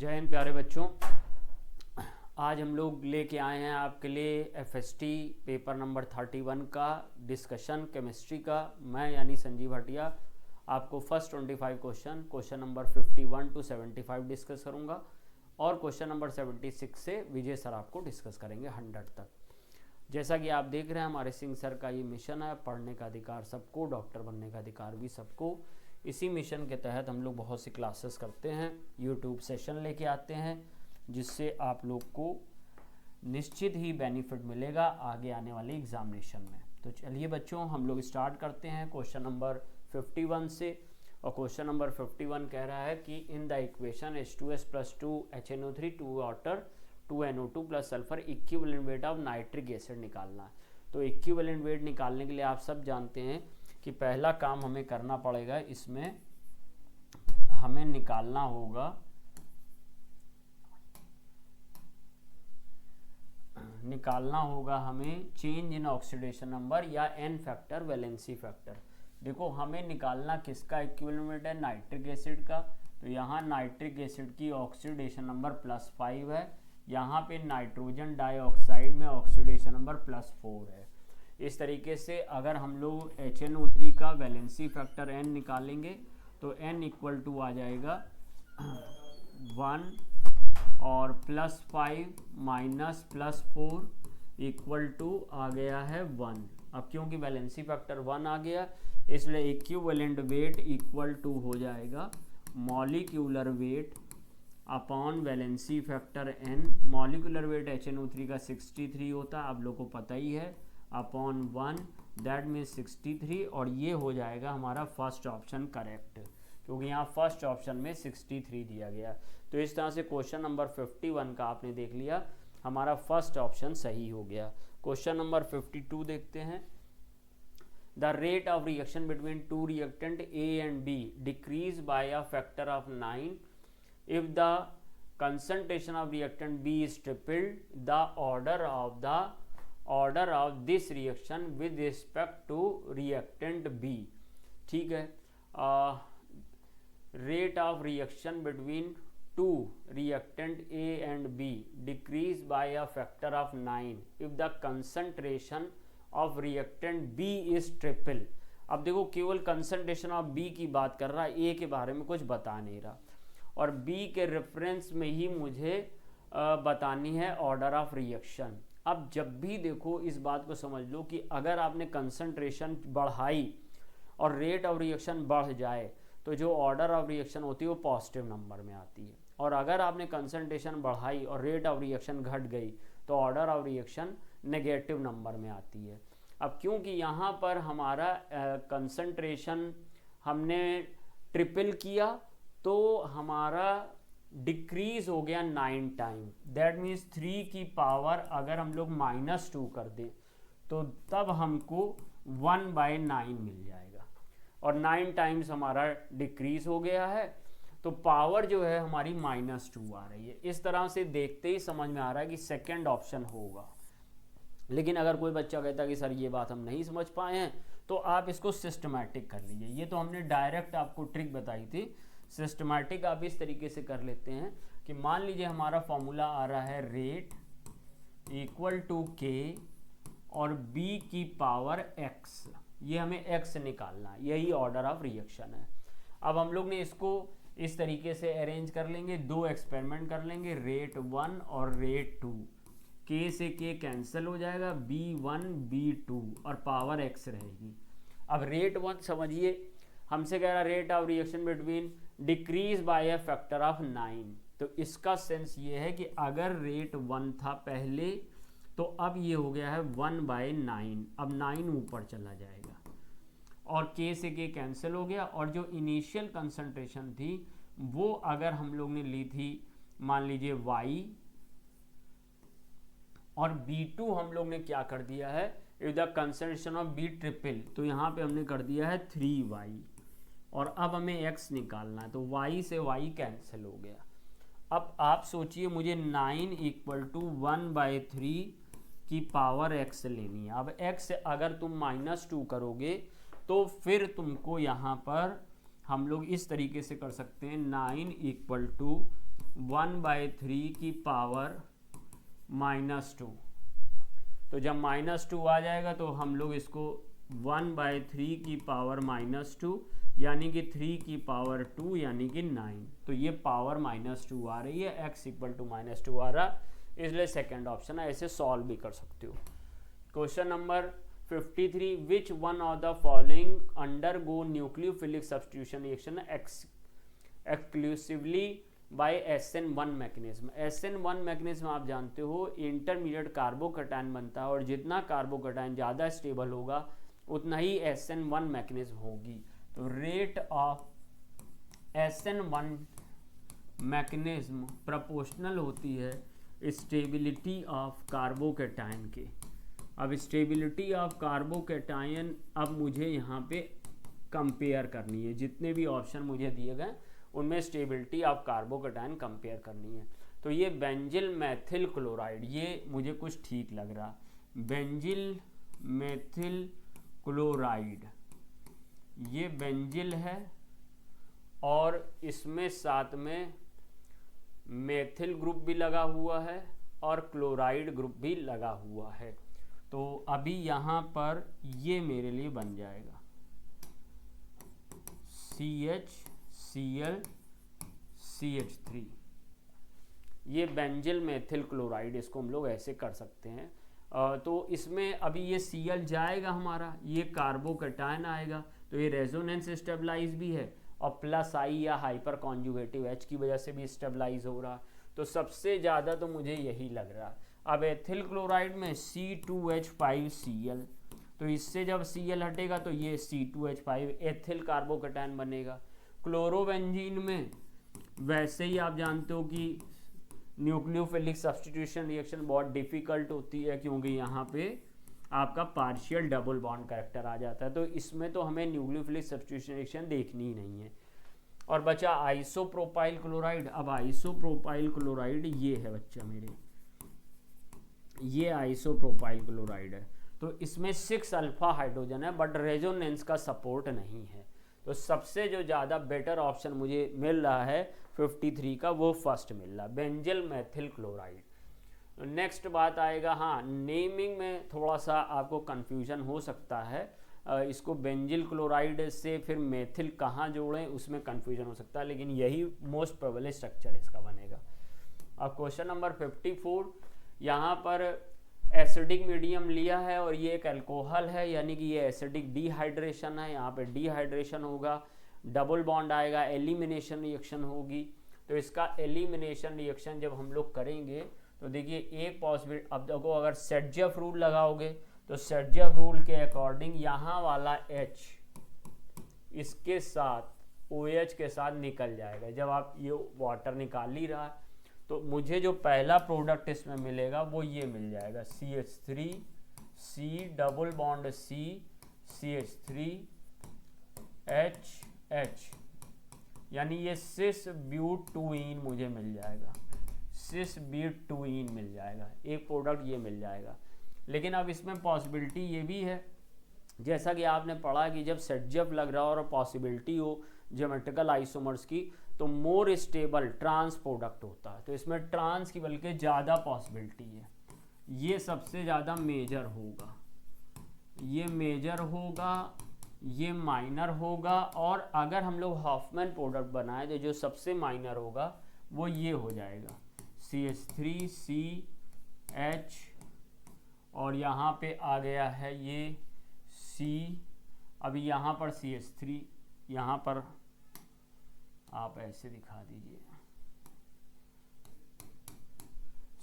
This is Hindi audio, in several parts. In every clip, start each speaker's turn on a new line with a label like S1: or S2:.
S1: जय हिंद प्यारे बच्चों। आज हम लोग लेके आए हैं आपके लिए एफएसटी पेपर नंबर 31 का डिस्कशन केमिस्ट्री का। मैं यानी संजीव भाटिया आपको first 25 question number 51 to 75 discuss करूंगा और क्वेश्चन नंबर 76 से विजय सर आपको डिस्कस करेंगे 100 तक। जैसा कि आप देख रहे हैं हमारे सिंह सर का ये मिशन है, पढ़ने का अधिकार सबको, डॉक्टर बनने का अधिकार भी सबको। इसी मिशन के तहत हम लोग बहुत सी क्लासेस करते हैं, यूट्यूब सेशन लेके आते हैं, जिससे आप लोग को निश्चित ही बेनिफिट मिलेगा आगे आने वाले एग्जामिनेशन में। तो चलिए बच्चों हम लोग स्टार्ट करते हैं क्वेश्चन नंबर 51 से। और क्वेश्चन नंबर 51 कह रहा है कि in the equation H2S + 2HNO3 2 water 2NO2 + sulphur equivalent weight of nitric acid निकालना है। तो इक्विवेलेंट वेट निकालने के लिए आप सब जानते हैं कि पहला काम हमें करना पड़ेगा, इसमें हमें निकालना होगा हमें चेंज इन ऑक्सीडेशन नंबर या एन फैक्टर, वैलेंसी फैक्टर। देखो हमें निकालना किसका इक्विवेलेंट वेट है, नाइट्रिक एसिड का। तो यहाँ नाइट्रिक एसिड की ऑक्सीडेशन नंबर +5 है, यहाँ पे नाइट्रोजन डाइऑक्साइड में ऑक्सीडेशन नंबर +4 है। इस तरीके से अगर हम लोग HNO3 का वैलेंसी फैक्टर n निकालेंगे तो n इक्वल टू आ जाएगा 1 और +5 माइनस +4 इक्वल टू आ गया है 1। अब क्योंकि वैलेंसी फैक्टर 1 आ गया इसलिए इक्विवेलेंट वेट इक्वल टू हो जाएगा molecular weight upon valency factor n। Molecular weight HNO3 का 63 होता है, आप लोग को पता ही है, अपॉन 1 दैट मीन्स 63। और ये हो जाएगा हमारा फर्स्ट ऑप्शन करेक्ट, क्योंकि यहाँ फर्स्ट ऑप्शन में 63 दिया गया। तो इस तरह से क्वेश्चन नंबर 51 का आपने देख लिया, हमारा फर्स्ट ऑप्शन सही हो गया। क्वेश्चन नंबर 52 देखते हैं। The rate of reaction between two reactant A and B decrease by a factor of 9 if the concentration of reactant B is tripled, the order of this reaction with respect to reactant B। ठीक है, rate of reaction between two reactant A and B decrease by a factor of 9 if the concentration of reactant B is triple। अब देखो केवल कंसंट्रेशन ऑफ B की बात कर रहा है, A के बारे में कुछ बता नहीं रहा, और B के रेफरेंस में ही मुझे बतानी है ऑर्डर ऑफ रिएक्शन। अब जब भी देखो इस बात को समझ लो कि अगर आपने कंसंट्रेशन बढ़ाई और रेट ऑफ रिएक्शन बढ़ जाए तो जो ऑर्डर ऑफ रिएक्शन होती है वो पॉजिटिव नंबर में आती है, और अगर आपने कंसंट्रेशन बढ़ाई और रेट ऑफ रिएक्शन घट गई तो order of reaction negative number में आती है। अब क्योंकि यहाँ पर हमारा कंसंट्रेशन हमने ट्रिपल किया तो हमारा डिक्रीज हो गया 9 टाइम, दैट मीन्स 3 की पावर अगर हम लोग -2 कर दें तो तब हमको 1/9 मिल जाएगा, और 9 टाइम्स हमारा डिक्रीज हो गया है, तो पावर जो है हमारी -2 आ रही है। इस तरह से देखते ही समझ में आ रहा है कि सेकेंड ऑप्शन होगा। लेकिन अगर कोई बच्चा कहता है कि सर ये बात हम नहीं समझ पाए हैं, तो आप इसको सिस्टमैटिक कर लीजिए। ये तो हमने डायरेक्ट आपको ट्रिक बताई थी, सिस्टमैटिक आप इस तरीके से कर लेते हैं कि मान लीजिए हमारा फॉर्मूला आ रहा है रेट इक्वल टू K और B की पावर X, ये हमें X निकालना है, यही ऑर्डर ऑफ रिएक्शन है। अब हम लोग ने इसको इस तरीके से अरेंज कर लेंगे, दो एक्सपेरिमेंट कर लेंगे, रेट 1 और रेट 2। K से K कैंसिल हो जाएगा, B1 B2 और पावर X रहेगी। अब रेट 1 समझिए, हमसे कह रहा rate of reaction between decrease by a factor of 9। तो इसका सेंस ये है कि अगर रेट 1 था पहले तो अब ये हो गया है 1/9, अब 9 ऊपर चला जाएगा और K से K कैंसिल हो गया, और जो इनिशियल कंसंट्रेशन थी वो अगर हम लोग ने ली थी मान लीजिए Y, और B2 हम लोग ने क्या कर दिया है, if the concentration of B triple, तो यहाँ पे हमने कर दिया है 3Y, और अब हमें X निकालना है, तो Y से Y कैंसिल हो गया। अब आप सोचिए मुझे 9 = 1/3 की पावर X लेनी है। अब X अगर तुम -2 करोगे तो फिर तुमको यहाँ पर हम लोग इस तरीके से कर सकते हैं, 9 = 1/3 की पावर -2। तो जब -2 आ जाएगा तो हम लोग इसको 1/3 की पावर -2 यानी कि 3 की पावर 2 यानी कि 9। तो ये पावर -2 आ रही है, x इक्वल टू -2 आ रहा, इसलिए सेकेंड ऑप्शन है। ऐसे सॉल्व भी कर सकते हो। Question number 53, which one of the following undergo nucleophilic substitution reaction exclusively by SN1 mechanism. SN1 mechanism आप जानते हो इंटरमीडिएट कार्बोकैटायन बनता है, और जितना कार्बोकैटायन ज़्यादा स्टेबल होगा उतना ही SN1 मैकेनिज्म होगी। तो rate of SN1 mechanism proportional होती है स्टेबिलिटी ऑफ कार्बोकैटायन के। अब स्टेबिलिटी ऑफ कार्बोकैटायन अब मुझे यहाँ पे कंपेयर करनी है, जितने भी ऑप्शन मुझे दिए गए उनमें स्टेबिलिटी ऑफ कार्बोकैटायन कंपेयर करनी है। तो ये बेंजिल मेथिल क्लोराइड, ये मुझे कुछ ठीक लग रहा, बेंजिल मेथिल क्लोराइड, ये बेंजिल है और इसमें साथ में मेथिल ग्रुप भी लगा हुआ है और क्लोराइड ग्रुप भी लगा हुआ है। तो अभी यहाँ पर ये मेरे लिए बन जाएगा CHCl CH3, ये बेंजिल मेथिल क्लोराइड, इसको हम लोग ऐसे कर सकते हैं। तो इसमें अभी ये Cl जाएगा हमारा, ये कार्बोकैटायन आएगा, तो ये रेजोनेंस स्टेबलाइज भी है और प्लस I या हाइपर कॉन्जुगेटिव H की वजह से भी स्टेबलाइज हो रहा। तो सबसे ज़्यादा तो मुझे यही लग रहा। अब एथिल क्लोराइड में C2H5Cl, तो इससे जब Cl हटेगा तो ये C2H5 एथिल कार्बोकैटायन बनेगा। क्लोरोबेंजीन में वैसे ही आप जानते हो कि न्यूक्लियोफिलिक सब्स्टिट्यूशन रिएक्शन बहुत डिफिकल्ट होती है, क्योंकि यहाँ पे आपका पार्शियल डबल बॉन्ड कैरेक्टर आ जाता है। तो इसमें तो हमें न्यूक्लियोफिलिक सब्स्टिट्यूशन रिएक्शन देखनी ही नहीं है। और बचा आइसोप्रोपाइल क्लोराइड। अब आइसोप्रोपाइल क्लोराइड ये है बच्चा मेरे, ये आइसोप्रोपाइल क्लोराइड है। तो इसमें 6 अल्फा हाइड्रोजन है बट रेजोनेंस का सपोर्ट नहीं है। तो सबसे जो ज़्यादा बेटर ऑप्शन मुझे मिल रहा है 53 का, वो फर्स्ट मिल रहा, बेंजिल मेथिल क्लोराइड। नेक्स्ट बात आएगा, हाँ नेमिंग में थोड़ा सा आपको कन्फ्यूजन हो सकता है, इसको बेंजिल क्लोराइड से फिर मेथिल कहाँ जोड़ें उसमें कन्फ्यूजन हो सकता है, लेकिन यही मोस्ट प्रोबेबल स्ट्रक्चर इसका बनेगा। अब क्वेश्चन नंबर 54, यहाँ पर एसिडिक मीडियम लिया है और ये एक अल्कोहल है, यानी कि ये एसिडिक डिहाइड्रेशन है। यहाँ पे डिहाइड्रेशन होगा, डबल बॉन्ड आएगा, एलिमिनेशन रिएक्शन होगी। तो इसका एलिमिनेशन रिएक्शन जब हम लोग करेंगे तो देखिए एक पॉसिबिलिटी, अब देखो अगर सेटजेफ रूल लगाओगे तो सेटजेफ रूल के अकॉर्डिंग यहाँ वाला H इसके साथ OH के साथ निकल जाएगा। जब आप ये वाटर निकाल ही रहा है तो मुझे जो पहला प्रोडक्ट इसमें मिलेगा वो ये मिल जाएगा CH3 C double bond C CH3 H, यानी ये सिस ब्यूटूइन मुझे मिल जाएगा, सिस ब्यूटूइन मिल जाएगा, एक प्रोडक्ट ये मिल जाएगा। लेकिन अब इसमें पॉसिबिलिटी ये भी है, जैसा कि आपने पढ़ा कि जब सेटजेफ लग रहा हो और पॉसिबिलिटी हो ज्योमेट्रिकल आइसोमर्स की, तो मोर स्टेबल ट्रांस प्रोडक्ट होता है। तो इसमें ट्रांस की बल्कि ज़्यादा पॉसिबिलिटी है, ये सबसे ज़्यादा मेजर होगा, ये मेजर होगा, ये माइनर होगा। और अगर हम लोग हॉफमैन प्रोडक्ट बनाए तो जो सबसे माइनर होगा वो ये हो जाएगा CH3CH, और यहाँ पे आ गया है ये C। अभी यहाँ पर CH3, यहाँ पर आप ऐसे दिखा दीजिए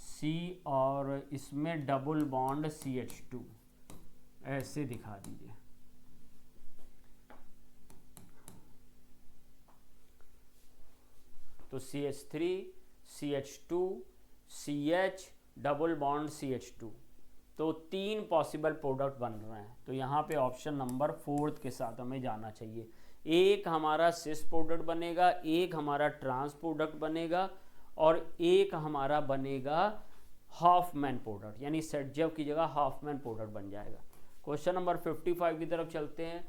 S1: C और इसमें डबल बॉन्ड CH2 ऐसे दिखा दीजिए। तो CH3 CH2 CH double bond CH2, तो 3 पॉसिबल प्रोडक्ट बन रहे हैं। तो यहाँ पे ऑप्शन नंबर 4 के साथ हमें जाना चाहिए। एक हमारा सिस प्रोडक्ट बनेगा, एक हमारा ट्रांस प्रोडक्ट बनेगा और एक हमारा बनेगा हॉफमैन प्रोडक्ट, यानी सेटजेफ की जगह हॉफमैन प्रोडक्ट बन जाएगा। क्वेश्चन नंबर 55 की तरफ चलते हैं।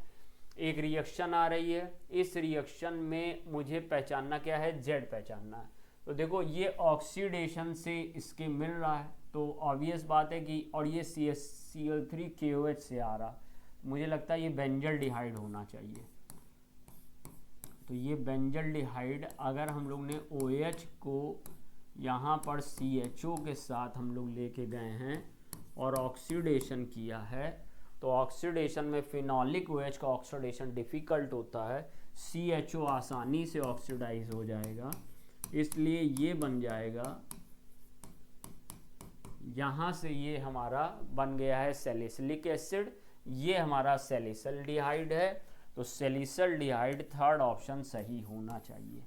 S1: एक रिएक्शन आ रही है, इस रिएक्शन में मुझे पहचानना क्या है, Z पहचानना है। तो देखो ये ऑक्सीडेशन से इसके मिल रहा है, तो ऑब्वियस बात है कि, और ये CH3KOH से आ रहा, मुझे लगता है ये बेंजल्डिहाइड होना चाहिए। तो ये बेंजल्डिहाइड, अगर हम लोग ने OH को यहाँ पर CHO के साथ हम लोग लेके गए हैं और ऑक्सीडेशन किया है, तो ऑक्सीडेशन में फिनॉलिक OH का ऑक्सीडेशन डिफ़िकल्ट होता है, CHO आसानी से ऑक्सीडाइज हो जाएगा, इसलिए ये बन जाएगा, यहाँ से ये हमारा बन गया है सैलिसिलिक एसिड, ये हमारा सैलिसल्डिहाइड है, तो सैलिसल्डिहाइड थर्ड ऑप्शन सही होना चाहिए,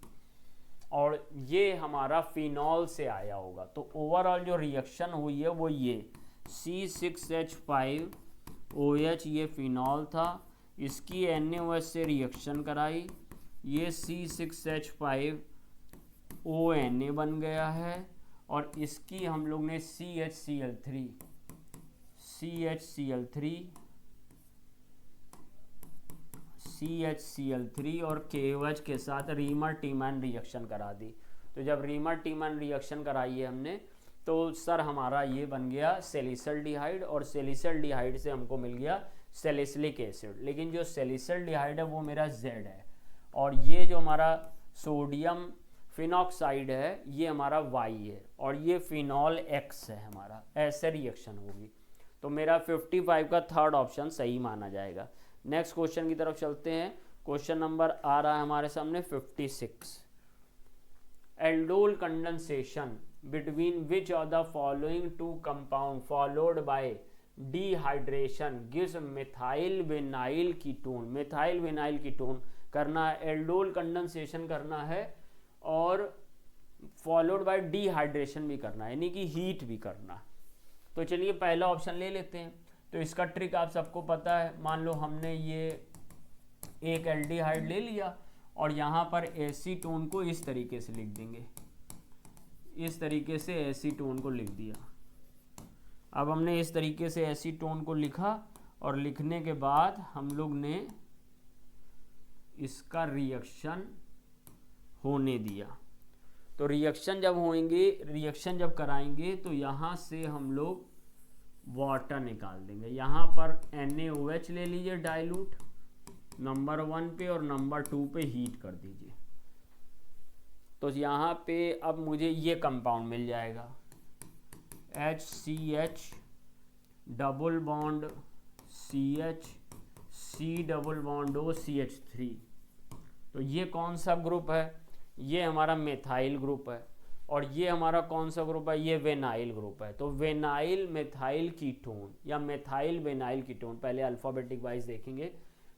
S1: और ये हमारा फिनॉल से आया होगा। तो ओवरऑल जो रिएक्शन हुई है वो ये C6H5OH ये फिनॉल था, इसकी NaOH से रिएक्शन कराई, ये C6H5ONa बन गया है, और इसकी हम लोग ने CHCl3 और KOH के साथ रीमर टीमैन रिएक्शन करा दी। तो जब रीमर टीमैन रिएक्शन कराई है हमने, तो सर हमारा ये बन गया सैलिसल्डिहाइड, और सैलिसल्डिहाइड से हमको मिल गया सैलिसिलिक एसिड, लेकिन जो सैलिसल्डिहाइड है वो मेरा Z है, और ये जो हमारा सोडियम फिनॉक्साइड है ये हमारा Y है, और ये फिनॉल X है हमारा, ऐसे रिएक्शन होगी। तो मेरा 55 का थर्ड ऑप्शन सही माना जाएगा। नेक्स्ट क्वेश्चन की तरफ चलते हैं। क्वेश्चन नंबर आ रहा है हमारे सामने 56। Aldol condensation between which of the following two compound followed by dehydration gives methyl vinyl ketone. Methyl vinyl ketone करना है, एल्डोल कंडेंसेशन करना है, और फॉलोड बाय डिहाइड्रेशन भी करना है, यानी कि हीट भी करना है। तो चलिए पहला ऑप्शन ले लेते हैं। तो इसका ट्रिक आप सबको पता है, मान लो हमने ये एक एल्डिहाइड ले लिया और यहाँ पर एसीटोन को इस तरीके से लिख देंगे, इस तरीके से एसीटोन को लिख दिया। अब हमने इस तरीके से एसीटोन को लिखा, और लिखने के बाद हम लोग ने इसका रिएक्शन होने दिया। तो रिएक्शन जब होंगे, रिएक्शन जब कराएंगे, तो यहाँ से हम लोग वाटर निकाल देंगे। यहाँ पर NaOH ले लीजिए डाइल्यूट नंबर 1 पे, और नंबर 2 पे हीट कर दीजिए। तो यहाँ पे अब मुझे ये कंपाउंड मिल जाएगा, HCH double bond CH C double bond O CH3। तो ये कौन सा ग्रुप है? ये हमारा मेथाइल ग्रुप है, और ये हमारा कौन सा ग्रुप है? ये वेनाइल ग्रुप है। तो वेनाइल मेथाइल कीटोन या मेथाइल वेनाइल कीटोन, पहले अल्फाबेटिक वाइज देखेंगे,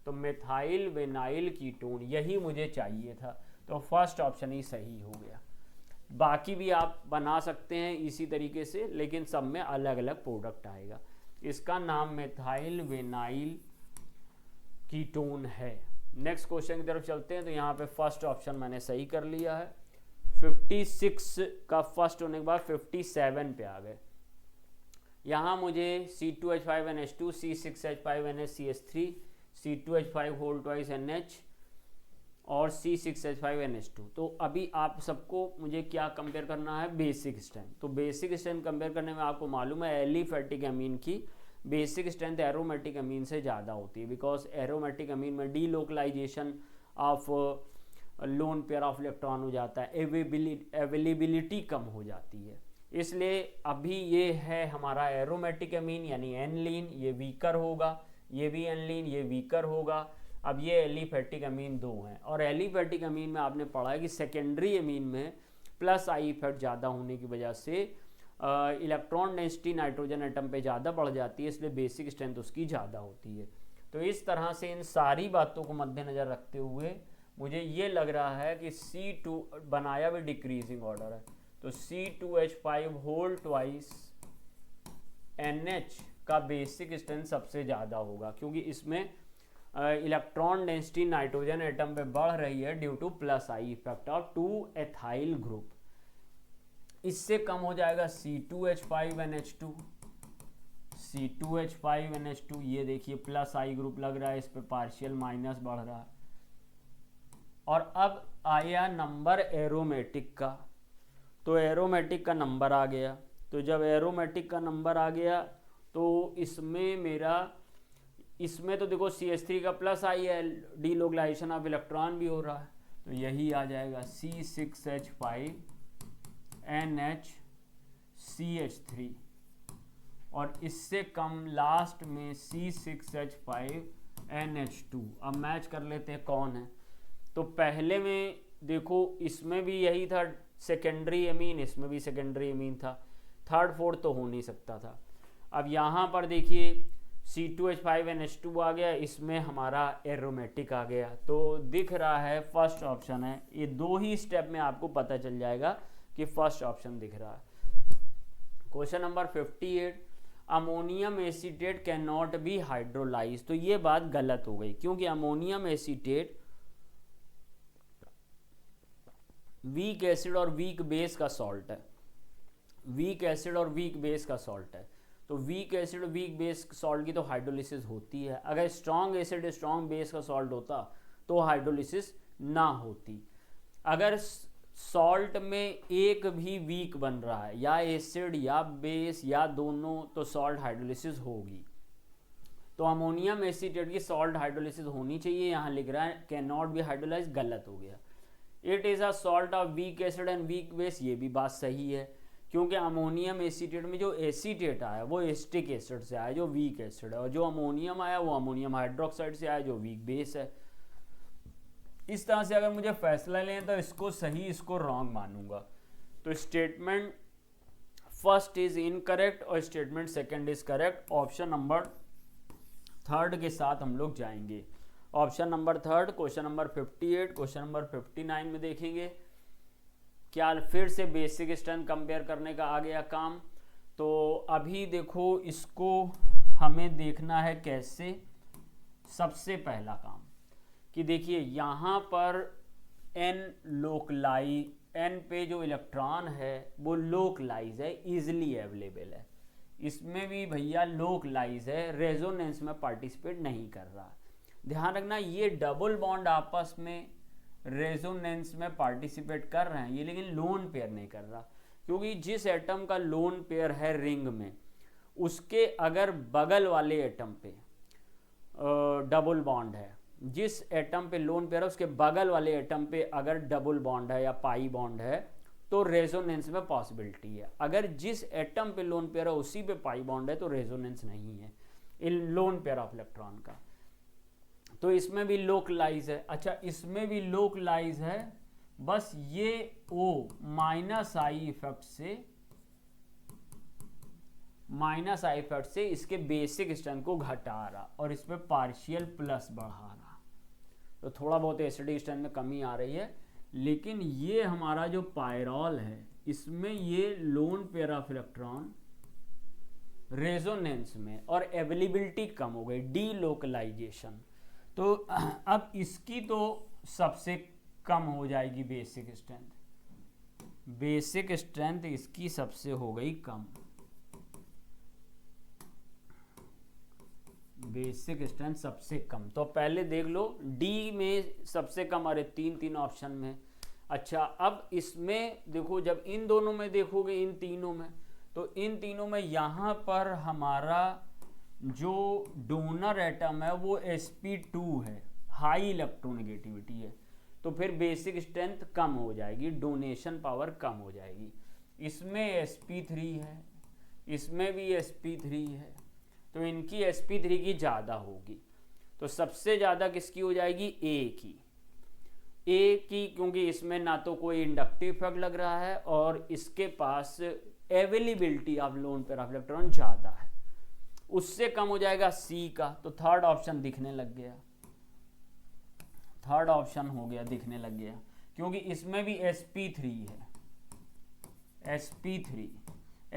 S1: तो मेथाइल वेनाइल कीटोन यही मुझे चाहिए था, तो फर्स्ट ऑप्शन ही सही हो गया। बाकी भी आप बना सकते हैं इसी तरीके से, लेकिन सब में अलग अलग प्रोडक्ट आएगा। इसका नाम मेथाइल वेनाइल कीटोन है। नेक्स्ट क्वेश्चन की तरफ चलते हैं। तो यहाँ पे फर्स्ट ऑप्शन मैंने सही कर लिया है। 56 का फर्स्ट होने के बाद 57 पे आ गए। यहाँ मुझे C2H5NH2 C6H5NHCH3 C2H5 whole twice NH और C6H5NH2। तो अभी आप सबको मुझे क्या कंपेयर करना है? Basic strength. तो बेसिक स्ट्रेंथ कंपेयर करने में आपको मालूम है एलिफेटिक अमीन की बेसिक स्ट्रेंथ एरोमेटिक अमीन से ज़्यादा होती है, बिकॉज एरोमेटिक अमीन में delocalisation of lone pair of electron हो जाता है, अवेलेबिलिटी कम हो जाती है। इसलिए अभी ये है हमारा एरोमेटिक अमीन यानी एनलीन, ये वीकर होगा, ये भी एनलीन, ये वीकर होगा। अब ये एलिफेटिक अमीन 2 हैं, और एलिफेटिक अमीन में आपने पढ़ा है कि सेकेंडरी अमीन में प्लस आई इफेक्ट ज़्यादा होने की वजह से इलेक्ट्रॉन डेंसिटी नाइट्रोजन एटम पे ज़्यादा बढ़ जाती है, इसलिए बेसिक स्ट्रेंथ उसकी ज़्यादा होती है। तो इस तरह से इन सारी बातों को मद्देनज़र रखते हुए मुझे ये लग रहा है कि C2 बनाया भी डिक्रीजिंग ऑर्डर है, तो C2H5 होल ट्वाइस NH का बेसिक स्ट्रेंथ सबसे ज़्यादा होगा, क्योंकि इसमें इलेक्ट्रॉन डेंसिटी नाइट्रोजन एटम पे बढ़ रही है due two plus I effect of 2 ethyl group. इससे कम हो जाएगा C2H5NH2, C2H5NH2, ये देखिए प्लस आई ग्रुप लग रहा है, इस पे पार्शियल माइनस बढ़ रहा है। और अब आया नंबर एरोमेटिक का, तो एरोमेटिक का नंबर आ गया। तो जब एरोमेटिक का नंबर आ गया तो इसमें तो देखो CH3 का प्लस आई है, डीलोकलाइजेशन ऑफ इलेक्ट्रॉन भी हो रहा है, तो यही आ जाएगा C6H5NHCH3, और इससे कम लास्ट में C6H5NH2। अब मैच कर लेते हैं कौन है। तो पहले में देखो इसमें भी यही था सेकेंडरी एमीन, इसमें भी सेकेंडरी एमीन था, थर्ड फोर्थ तो हो नहीं सकता था। अब यहाँ पर देखिए C2H5NH2 आ गया, इसमें हमारा एरोमेटिक आ गया, तो दिख रहा है फर्स्ट ऑप्शन है। ये दो ही स्टेप में आपको पता चल जाएगा कि फर्स्ट ऑप्शन दिख रहा है। Question number 58, ammonium acetate can not be hydrolyse. तो ये बात गलत हो गई, क्योंकि अमोनियम एसीटेट वीक एसिड और वीक बेस का सॉल्ट है, वीक एसिड और वीक बेस का सॉल्ट है। तो वीक एसिड और वीक बेस सॉल्ट की तो हाइड्रोलिसिस होती है। अगर स्ट्रॉन्ग एसिड स्ट्रॉन्ग बेस का सॉल्ट होता तो हाइड्रोलिसिस ना होती। अगर सॉल्ट में एक भी वीक बन रहा है, या एसिड या बेस या दोनों, तो सॉल्ट हाइड्रोलिसिस होगी। तो अमोनियम एसीटेट की सॉल्ट हाइड्रोलिसिस होनी चाहिए, यहाँ लिख रहा है कैन नॉट बी हाइड्रोलाइज, गलत हो गया। It is a salt of weak acid and weak base, ये भी बात सही है, क्योंकि अमोनियम एसीटेट में जो एसीटेट आया वो एसिटिक एसिड से आया जो वीक एसिड है, और जो अमोनियम आया वो अमोनियम हाइड्रोक्साइड से आया जो वीक बेस है। इस तरह से अगर मुझे फैसला लें तो इसको सही इसको रॉन्ग मानूंगा। तो स्टेटमेंट फर्स्ट इज इनकरेक्ट और statement second is correct. Option number third के साथ हम लोग जाएंगे। Option number third question number 58, question number 59 में देखेंगे क्या फिर से बेसिक स्ट्रेंथ कंपेयर करने का आ गया काम। तो अभी देखो इसको हमें देखना है कैसे। सबसे पहला काम कि देखिए यहाँ पर N पे जो इलेक्ट्रॉन है वो लोकलाइज है, इजिली अवेलेबल है। इसमें भी भैया लोकलाइज है, रेजोनेंस में पार्टिसिपेट नहीं कर रहा। ध्यान रखना ये डबल बॉन्ड आपस में रेजोनेंस में पार्टिसिपेट कर रहे हैं ये, लेकिन लोन पेयर नहीं कर रहा, क्योंकि जिस एटम का लोन पेयर है रिंग में, उसके अगर बगल वाले एटम पे डबल बॉन्ड है, जिस एटम पे लोन पेयर है उसके बगल वाले एटम पे अगर डबल बॉन्ड है या पाई बॉन्ड है तो रेजोनेंस में पॉसिबिलिटी है। अगर जिस एटम पे लोन पेयर है उसी पे पाई बॉन्ड है तो रेजोनेंस नहीं है इन लोन पेयर ऑफ इलेक्ट्रॉन का। तो इसमें भी लोकलाइज है। अच्छा इसमें भी लोकलाइज है, बस ये O माइनस आई इफेक्ट से इसके बेसिक स्ट्रेंथ को घटा रहा और इस पे पार्शियल प्लस बढ़ा रहा, तो थोड़ा बहुत एसिडिक स्ट्रेंथ में कमी आ रही है। लेकिन ये हमारा जो पायरॉल है इसमें ये loan pair of electron resonance में और अवेलेबिलिटी कम हो गई, डीलोकलाइजेशन। तो अब इसकी तो सबसे कम हो जाएगी बेसिक स्ट्रेंथ, बेसिक स्ट्रेंथ इसकी सबसे हो गई कम, बेसिक स्ट्रेंथ सबसे कम। तो पहले देख लो डी में सबसे कम, अरे तीन ऑप्शन में। अच्छा अब इसमें देखो, जब इन दोनों में देखोगे इन तीनों में, तो इन तीनों में यहाँ पर हमारा जो डोनर एटम है वो sp2 है, हाई इलेक्ट्रोनेगेटिविटी है, तो फिर बेसिक स्ट्रेंथ कम हो जाएगी, डोनेशन पावर कम हो जाएगी। इसमें sp3 है, इसमें भी sp3 है, तो इनकी sp3 की ज़्यादा होगी। तो सबसे ज़्यादा किसकी हो जाएगी? A की, क्योंकि इसमें ना तो कोई इंडक्टिव इफेक्ट लग रहा है और इसके पास availability of lone pair of electron ज़्यादा है। उससे कम हो जाएगा C का, तो थर्ड ऑप्शन दिखने लग गया, थर्ड ऑप्शन हो गया दिखने लग गया, क्योंकि इसमें भी sp3 है,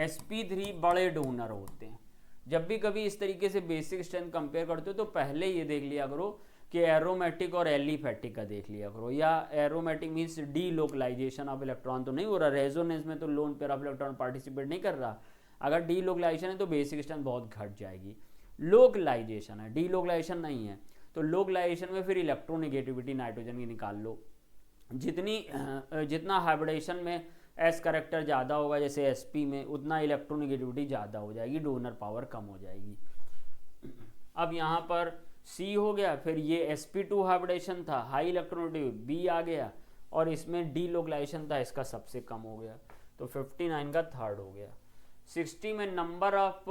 S1: sp3 बड़े डोनर होते हैं। जब भी कभी इस तरीके से बेसिक स्ट्रेंथ कंपेयर करते हो तो पहले ये देख लिया करो कि एरोमेटिक और एलिफेटिक का देख लिया करो, या aromatic means delocalisation of electron तो नहीं हो रहा, रेजोनेंस में तो lone pair of electron participate नहीं कर रहा। अगर डीलोकलाइजेशन है तो बेसिक स्ट्रेंथ बहुत घट जाएगी। लोकलाइजेशन है, डीलोकलाइजेशन नहीं है, तो लोकलाइजेशन में फिर इलेक्ट्रोनेगेटिविटी नाइट्रोजन की निकाल लो। जितना हाइब्रिडेशन में एस करेक्टर ज़्यादा होगा जैसे sp में, उतना इलेक्ट्रोनेगेटिविटी ज़्यादा हो जाएगी, डोनर पावर कम हो जाएगी। अब यहाँ पर C हो गया, फिर ये sp2 हाइब्रिडेशन था, हाई इलेक्ट्रोनेगेटिविटी, B आ गया, और इसमें डी लोकलाइजेशन था, इसका सबसे कम हो गया, तो 59 का थर्ड हो गया। 60 में नंबर ऑफ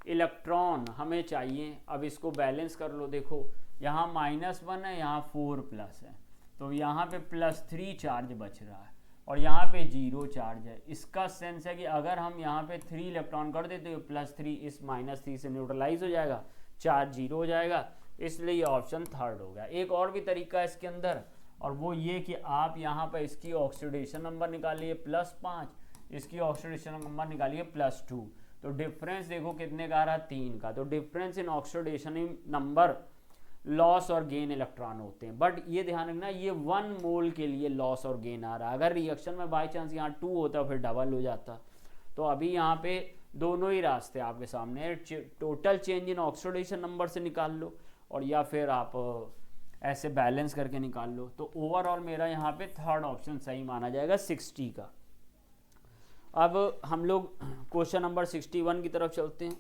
S1: इलेक्ट्रॉन हमें चाहिए, अब इसको बैलेंस कर लो। देखो यहाँ -1 है, यहाँ 4+ है, तो यहाँ पे +3 चार्ज बच रहा है और यहाँ पे 0 चार्ज है। इसका सेंस है कि अगर हम यहाँ पे 3 इलेक्ट्रॉन कर देते हो, +3 इस -3 से न्यूट्रलाइज हो जाएगा, चार्ज 0 हो जाएगा, इसलिए ये ऑप्शन थर्ड हो गया। एक और भी तरीका है इसके अंदर, और वो ये कि आप यहाँ पर इसकी ऑक्सीडेशन नंबर निकालिए +5, इसकी ऑक्सीडेशन नंबर निकालिए +2, तो डिफरेंस देखो कितने का आ रहा है, 3 का। तो difference in oxidation number loss और गेन इलेक्ट्रॉन होते हैं, बट ये ध्यान रखना ये 1 मोल के लिए लॉस और गेन आ रहा है। अगर रिएक्शन में बाई चांस यहाँ 2 होता फिर डबल हो जाता। तो अभी यहाँ पे दोनों ही रास्ते आपके सामने है, total change in oxidation number से निकाल लो, और या फिर आप ऐसे बैलेंस करके निकाल लो। तो ओवरऑल मेरा यहाँ पे थर्ड ऑप्शन सही माना जाएगा 60 का। अब हम लोग क्वेश्चन नंबर 61 की तरफ चलते हैं।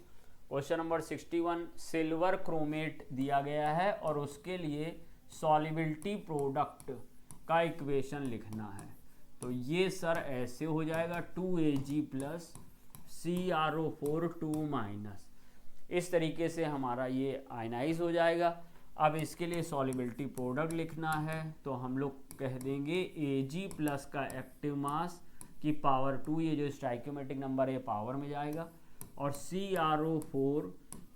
S1: क्वेश्चन नंबर 61, सिल्वर क्रोमेट दिया गया है और उसके लिए सॉल्युबिलिटी प्रोडक्ट का इक्वेशन लिखना है। तो ये सर ऐसे हो जाएगा 2Ag + CrO4 2-, इस तरीके से हमारा ये आयनाइज हो जाएगा। अब इसके लिए सॉल्युबिलिटी प्रोडक्ट लिखना है, तो हम लोग कह देंगे Ag+ का एक्टिव मास की पावर 2, ये जो स्टाइकियोमेट्रिक नंबर है पावर में जाएगा, और CrO4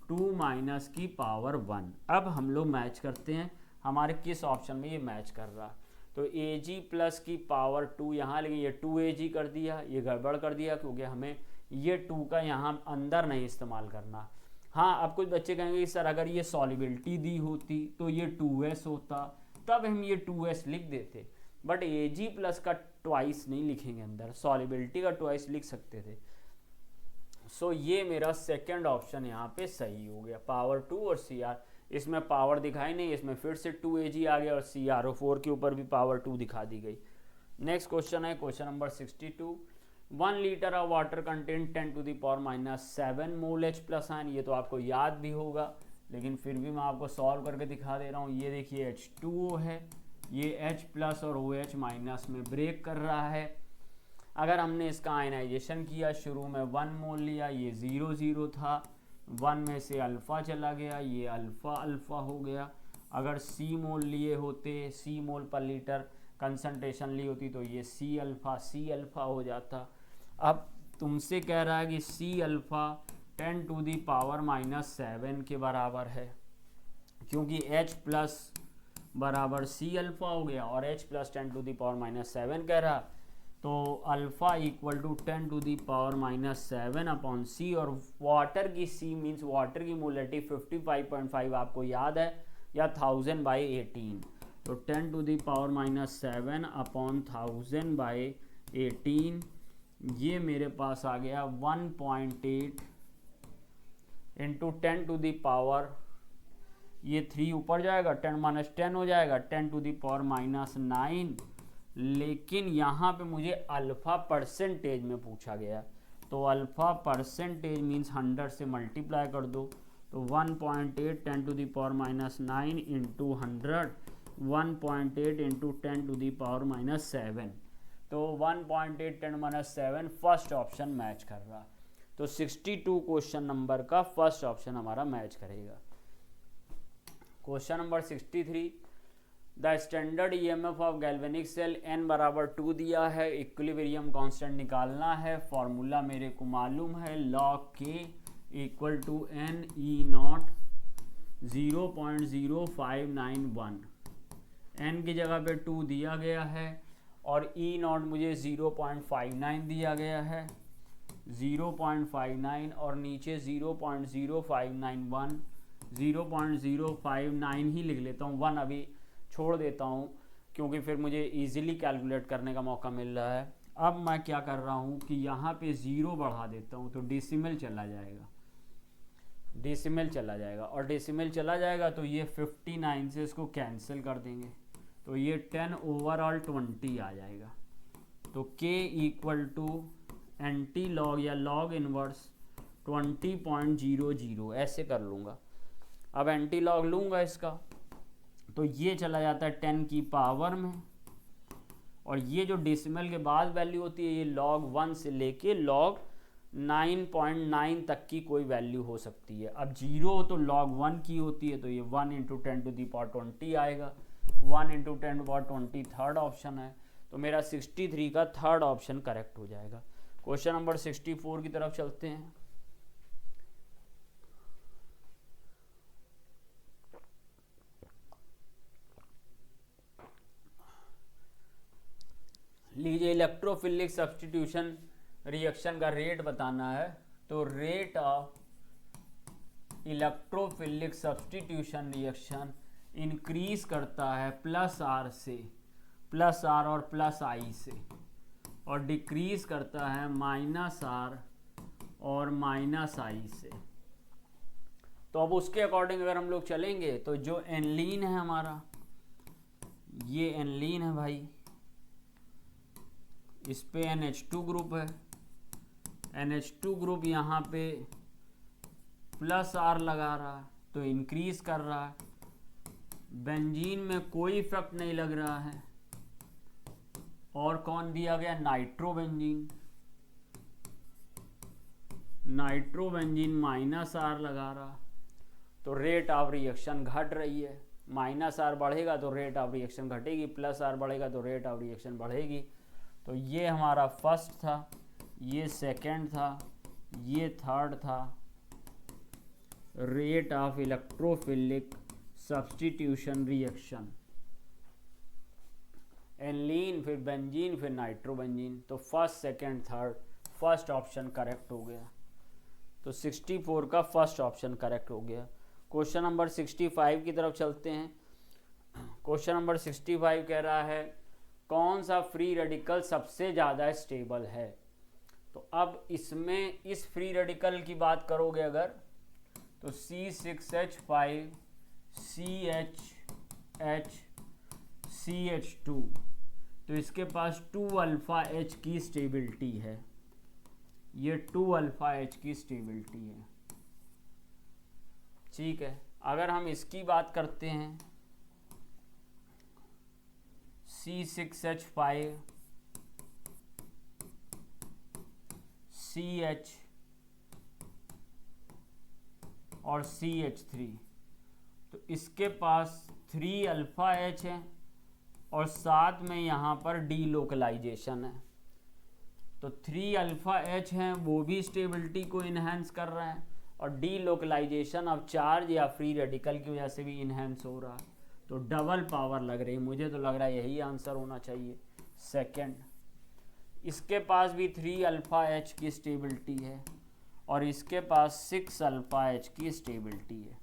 S1: 2- की पावर 1। अब हम लोग मैच करते हैं हमारे किस ऑप्शन में ये मैच कर रहा। तो Ag+ की पावर 2 यहाँ लेकिन ये 2Ag कर दिया, ये गड़बड़ कर दिया क्योंकि हमें ये 2 का यहाँ अंदर नहीं इस्तेमाल करना। हाँ, अब कुछ बच्चे कहेंगे कि सर अगर ये सॉल्युबिलिटी दी होती तो ये 2s होता, तब हम ये 2s लिख देते, बट Ag+ का ट्वाइस नहीं लिखेंगे अंदर, सॉल्युबिलिटी का ट्वाइस लिख सकते थे। सो ये मेरा सेकंड ऑप्शन यहाँ पे सही हो गया, पावर 2 और Cr। इसमें पावर दिखाई नहीं, इसमें फिर से 2Ag आ गया और CrO4 के ऊपर भी पावर 2 दिखा दी गई। नेक्स्ट क्वेश्चन है question number 62, 1 litre of water contain 10⁻⁷ mole H+ ion. ये तो आपको याद भी होगा, लेकिन फिर भी मैं आपको सॉल्व करके दिखा दे रहा हूँ। ये देखिए H2O है, ये H+ और OH- में ब्रेक कर रहा है। अगर हमने इसका आयनाइजेशन किया, शुरू में 1 मोल लिया, ये 0 था, 1 में से अल्फ़ा चला गया, ये अल्फ़ा हो गया। अगर C मोल लिए होते, C मोल पर लीटर कंसंट्रेशन ली होती, तो ये C अल्फ़ा हो जाता। अब तुमसे कह रहा है कि C अल्फ़ा 10⁻⁷ के बराबर है, क्योंकि H+ बराबर C अल्फ़ा हो गया और H+ 10⁻⁷ कह रहा, तो अल्फ़ा = 10⁻⁷/C, और वाटर की C मीन्स वाटर की मोलरिटी 55.5 आपको याद है, या 1000/18, तो 10⁻⁷/1000/18, ये मेरे पास आ गया 1.8 × 10⁻, ये 3 ऊपर जाएगा, 10 - 10 हो जाएगा, 10⁻⁹। लेकिन यहाँ पे मुझे अल्फ़ा परसेंटेज में पूछा गया, तो अल्फ़ा परसेंटेज मीन्स 100 से मल्टीप्लाई कर दो, तो 1.8 10⁻⁹ × 100, 1.8 × 10⁻⁷, तो 1.8 10⁻⁷ फर्स्ट ऑप्शन मैच कर रहा। तो 62 क्वेश्चन नंबर का फर्स्ट ऑप्शन हमारा मैच करेगा। Question number 63, the standard EMF of galvanic cell n = 2 दिया है, इक्विलिब्रियम कांस्टेंट निकालना है। फॉर्मूला मेरे को मालूम है, log K = n E0 0.0591, n की जगह पे 2 दिया गया है और E0 मुझे 0.59 दिया गया है, 0.59 और नीचे 0.0591, 0.059 ही लिख लेता हूँ, 1 अभी छोड़ देता हूँ क्योंकि फिर मुझे इजीली कैलकुलेट करने का मौका मिल रहा है। अब मैं क्या कर रहा हूँ कि यहाँ पे 0 बढ़ा देता हूँ, तो डेसिमल चला जाएगा, और डेसिमल चला जाएगा तो ये 59 से इसको कैंसिल कर देंगे, तो ये 10 ओवरऑल 20 आ जाएगा। तो K equal to anti log या लॉग इनवर्स 20.00 ऐसे कर लूँगा। अब एंटी लॉग लूँगा इसका तो ये चला जाता है 10 की पावर में, और ये जो डेसिमल के बाद वैल्यू होती है ये log 1 से लेके log 9.9 तक की कोई वैल्यू हो सकती है। अब 0 तो log 1 की होती है, तो ये 1 × 10⁻20 आएगा। 1 × 10⁻20 थर्ड ऑप्शन है, तो मेरा 63 का थर्ड ऑप्शन करेक्ट हो जाएगा। क्वेश्चन नंबर 64 की तरफ चलते हैं। लीजिए, इलेक्ट्रोफिलिक सब्स्टिट्यूशन रिएक्शन का रेट बताना है। तो rate of electrophilic substitution reaction increase करता है +R से, +R और +I से, और डिक्रीज करता है -R और -I से। तो अब उसके अकॉर्डिंग अगर हम लोग चलेंगे तो जो एनलीन है हमारा, ये एनलीन है भाई, इस पे NH2 ग्रुप है, NH2 ग्रुप यहाँ पे +R लगा रहा है तो इंक्रीज कर रहा है। बेंजीन में कोई इफेक्ट नहीं लग रहा है, और कौन दिया गया, नाइट्रोबेंजीन, नाइट्रोबेंजीन -R लगा रहा, तो रेट ऑफ रिएक्शन घट रही है। -R बढ़ेगा तो रेट ऑफ रिएक्शन घटेगी, +R बढ़ेगा तो रेट ऑफ रिएक्शन बढ़ेगी। तो ये हमारा फर्स्ट था, ये सेकंड था, ये थर्ड था। Rate of electrophilic substitution reaction, aniline फिर बेंजीन फिर नाइट्रोबेंजीन, तो first second third first option correct हो गया। तो 64 का फर्स्ट ऑप्शन करेक्ट हो गया। क्वेश्चन नंबर 65 की तरफ चलते हैं। क्वेश्चन नंबर 65 कह रहा है कौन सा फ्री रेडिकल सबसे ज़्यादा स्टेबल है। तो अब इसमें इस फ्री रेडिकल की बात करोगे अगर, तो C6H5 CHH CH2, तो इसके पास 2α-H की स्टेबिलिटी है, ये 2α-H की स्टेबिलिटी है। ठीक है, अगर हम इसकी बात करते हैं C6H5 CH और CH3, तो इसके पास 3α-H है और साथ में यहाँ पर डीलोकलाइजेशन है। तो 3α-H है वो भी स्टेबिलिटी को इन्हेंस कर रहा है, और डीलोकलाइजेशन ऑफ चार्ज या फ्री रेडिकल की वजह से भी इन्हेंस हो रहा है। तो डबल पावर लग रही है, मुझे तो लग रहा है यही आंसर होना चाहिए सेकंड। इसके पास भी 3α-H की स्टेबिलिटी है और इसके पास 6α-H की स्टेबिलिटी है।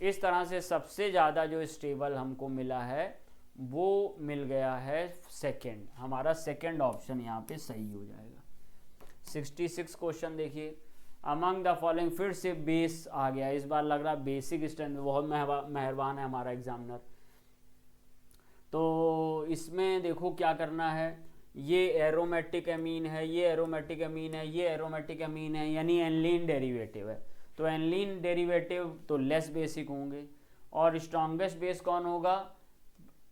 S1: इस तरह से सबसे ज़्यादा जो स्टेबल हमको मिला है वो मिल गया है सेकंड। हमारा सेकंड ऑप्शन यहाँ पे सही हो जाएगा। 66 क्वेश्चन देखिए, अमंग द फॉलोइंग, फिर से बेस आ गया, इस बार लग रहा है बेसिक स्ट्रेंथ, बहुत मेहरबान है हमारा एग्जामिनर। तो इसमें देखो क्या करना है, ये एरोमेटिक एमीन है, ये एरोमेटिक एमीन है, ये एरोमेटिक एमीन है, यानी एनलीन डेरिवेटिव है। तो एनलीन डेरिवेटिव तो लेस बेसिक होंगे, और स्ट्रॉन्गेस्ट बेस कौन होगा,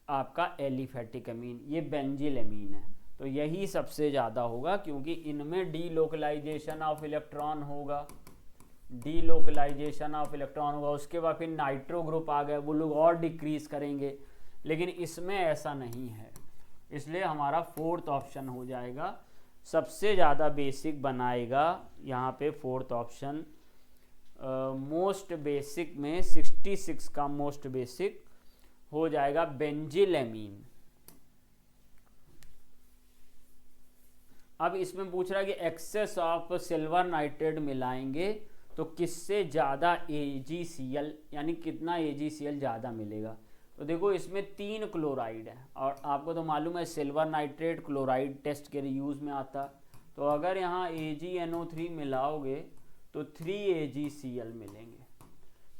S1: आपका एलिफेटिक एमीन, ये बेंजिल एमीन है। तो यही सबसे ज़्यादा होगा क्योंकि इनमें डीलोकलाइजेशन ऑफ इलेक्ट्रॉन होगा, डीलोकलाइजेशन ऑफ इलेक्ट्रॉन होगा। उसके बाद फिर नाइट्रो ग्रुप आ गए, वो लोग और डिक्रीज करेंगे, लेकिन इसमें ऐसा नहीं है, इसलिए हमारा फोर्थ ऑप्शन हो जाएगा। सबसे ज़्यादा बेसिक बनाएगा यहाँ पे फोर्थ ऑप्शन। मोस्ट बेसिक में 66 का मोस्ट बेसिक हो जाएगा बेंजिल एमीन। अब इसमें पूछ रहा है कि एक्सेस ऑफ सिल्वर नाइट्रेट मिलाएंगे तो किससे ज़्यादा AgCl, यानी कितना AgCl ज़्यादा मिलेगा। तो देखो इसमें 3 क्लोराइड है, और आपको तो मालूम है सिल्वर नाइट्रेट क्लोराइड टेस्ट के लिए यूज़ में आता। तो अगर यहाँ AgNO3 मिलाओगे तो 3 AgCl मिलेंगे।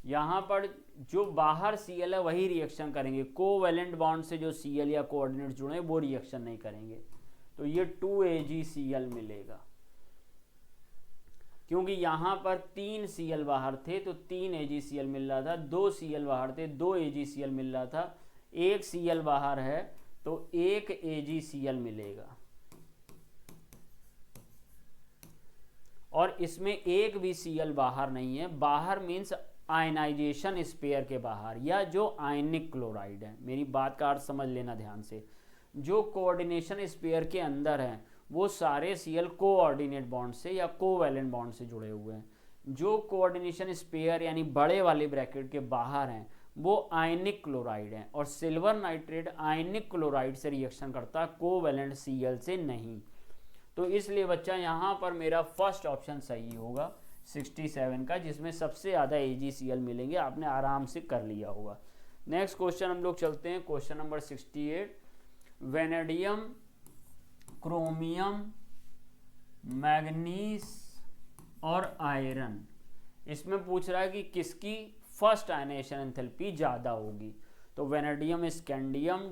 S1: यहाँ पर जो बाहर Cl है वही रिएक्शन करेंगे, कोवैलेंट बॉन्ड से जो Cl या कोऑर्डिनेट जुड़े वो रिएक्शन नहीं करेंगे। तो ये 2AgCl मिलेगा, क्योंकि यहाँ पर 3 Cl बाहर थे तो 3 AgCl मिल रहा था, 2 Cl बाहर थे 2 AgCl मिल रहा था, 1 Cl बाहर है तो 1 AgCl मिलेगा। और इसमें एक भी Cl बाहर नहीं है, बाहर मीन्स आयनाइजेशन स्पेयर के बाहर, या जो आयनिक क्लोराइड है। मेरी बात का अर्थ समझ लेना ध्यान से, जो कोऑर्डिनेशन स्पेयर के अंदर हैं वो सारे Cl कोऑर्डिनेट बॉन्ड से या कोवैलेंट बॉन्ड से जुड़े हुए हैं। जो कोऑर्डिनेशन स्पेयर यानी बड़े वाले ब्रैकेट के बाहर हैं वो आयनिक क्लोराइड हैं, और सिल्वर नाइट्रेट आयनिक क्लोराइड से रिएक्शन करता है, कोवैलेंट Cl से नहीं। तो इसलिए बच्चा यहाँ पर मेरा फर्स्ट ऑप्शन सही होगा 67 का, जिसमें सबसे ज़्यादा AgCl मिलेंगे। आपने आराम से कर लिया होगा। नेक्स्ट क्वेश्चन हम लोग चलते हैं, question number 68। Vanadium, chromium, manganese और आयरन, इसमें पूछ रहा है कि किसकी फर्स्ट आयनेशन एंथैल्पी ज़्यादा होगी। तो वेनेडियम, स्कैंडियम,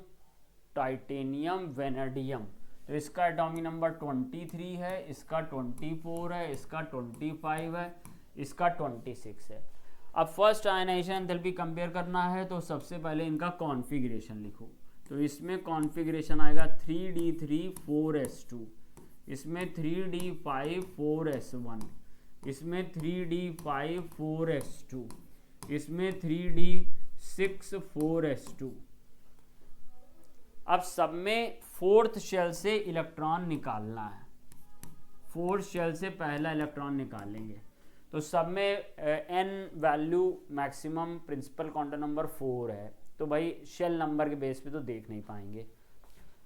S1: टाइटेनियम, वेनेडियम, तो इसका एटॉमिक नंबर 23 है, इसका 24 है, इसका 25 है, इसका 26 है। अब फर्स्ट आयनाइजेशन एंथैल्पी कंपेयर करना है तो सबसे पहले इनका कॉन्फ़िगरेशन लिखो। तो इसमें कॉन्फ़िगरेशन आएगा 3d3 4s2, इसमें 3d5 4s1, इसमें 3d5 4s2, इसमें 3d6 4s2। अब सब में फोर्थ शेल से इलेक्ट्रॉन निकालना है, फोर्थ शेल से पहला इलेक्ट्रॉन निकालेंगे। तो सब में n value maximum principal quantum number 4 है, तो भाई शेल नंबर के बेस पे तो देख नहीं पाएंगे।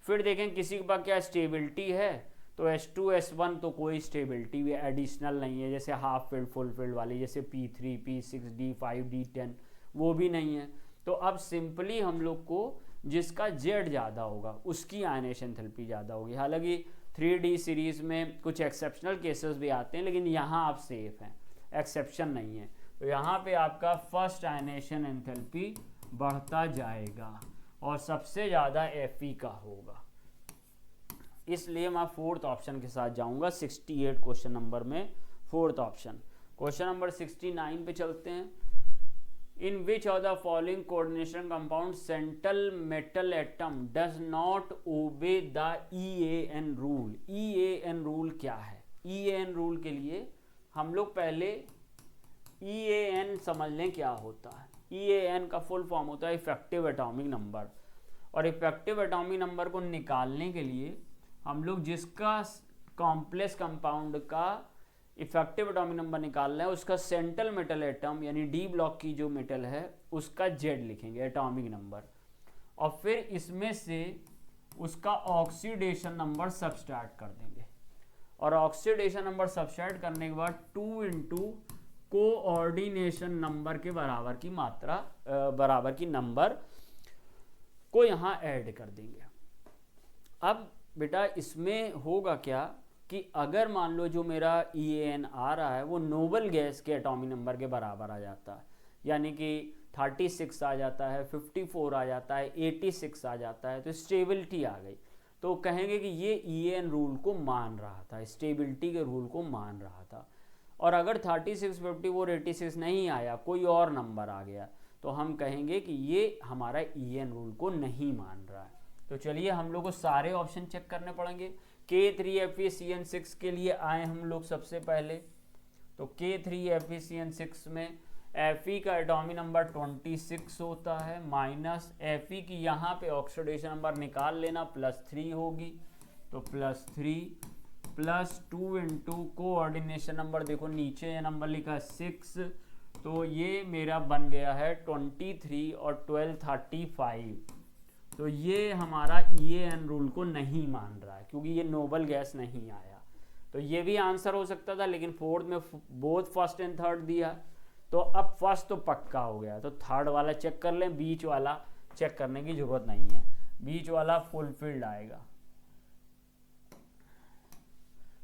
S1: फिर देखें किसी के पास क्या स्टेबिलिटी है, तो S2 S1 तो कोई स्टेबिलिटी भी एडिशनल नहीं है, जैसे हाफ फील्ड फुल फील्ड वाली, जैसे P3 P6 D5 D10 वो भी नहीं है। तो अब सिंपली हम लोग को जिसका Z ज़्यादा होगा उसकी आयनेशन एंथैल्पी ज़्यादा होगी। हालांकि 3D सीरीज़ में कुछ एक्सेप्शनल केसेस भी आते हैं, लेकिन यहाँ आप सेफ हैं, एक्सेप्शन नहीं है। तो यहाँ पे आपका फर्स्ट आयनेशन एंथैल्पी बढ़ता जाएगा और सबसे ज़्यादा Fe का होगा, इसलिए मैं फोर्थ ऑप्शन के साथ जाऊँगा 68 क्वेश्चन नंबर में, फोर्थ ऑप्शन। क्वेश्चन नंबर 69 पे चलते हैं। In which of the following coordination compound central metal atom does not obey the EAN rule? EAN rule क्या है? EAN rule के लिए हम लोग पहले EAN समझ लें क्या होता है। EAN का फुल फॉर्म होता है इफेक्टिव एटॉमिक नंबर, और इफेक्टिव एटॉमिक नंबर को निकालने के लिए हम लोग जिसका कॉम्प्लेक्स कंपाउंड का इफेक्टिव एटॉमिक नंबर निकालना है उसका सेंट्रल मेटल एटम यानी डी ब्लॉक की जो मेटल है उसका Z लिखेंगे एटॉमिक नंबर, और फिर इसमें से उसका ऑक्सीडेशन नंबर सब्सट्रैक्ट कर देंगे, और ऑक्सीडेशन नंबर सब्सट्रैक्ट करने के बाद 2 इंटू कोऑर्डिनेशन नंबर के बराबर की मात्रा बराबर की नंबर को यहाँ ऐड कर देंगे। अब बेटा इसमें होगा क्या कि अगर मान लो जो मेरा EAN आ रहा है वो नोबल गैस के एटॉमिक नंबर के बराबर आ जाता है, यानी कि 36 आ जाता है, 54 आ जाता है, 86 आ जाता है, तो स्टेबिलिटी आ गई, तो कहेंगे कि ये EAN रूल को मान रहा था, स्टेबिलिटी के रूल को मान रहा था। और अगर 36, 54, 86 नहीं आया, कोई और नंबर आ गया, तो हम कहेंगे कि ये हमारा EAN रूल को नहीं मान रहा है। तो चलिए हम लोग को सारे ऑप्शन चेक करने पड़ेंगे। K3FeCN6 के लिए आए हम लोग सबसे पहले, तो K3FeCN6 में Fe का एटॉमिक नंबर 26 होता है, माइनस Fe की यहाँ पे ऑक्सीडेशन नंबर निकाल लेना, +3 होगी, तो +3 प्लस 2 इंटू कोऑर्डिनेशन नंबर, देखो नीचे ये नंबर लिखा है 6, तो ये मेरा बन गया है 23 और 12 35। तो ये हमारा EAN रूल को नहीं मान रहा है क्योंकि ये नोबल गैस नहीं आया। तो ये भी आंसर हो सकता था, लेकिन फोर्थ में बोथ फर्स्ट एंड थर्ड दिया, तो अब फर्स्ट तो पक्का हो गया, तो थर्ड वाला चेक कर लें, बीच वाला चेक करने की जरूरत नहीं है, बीच वाला फुलफिल्ड आएगा।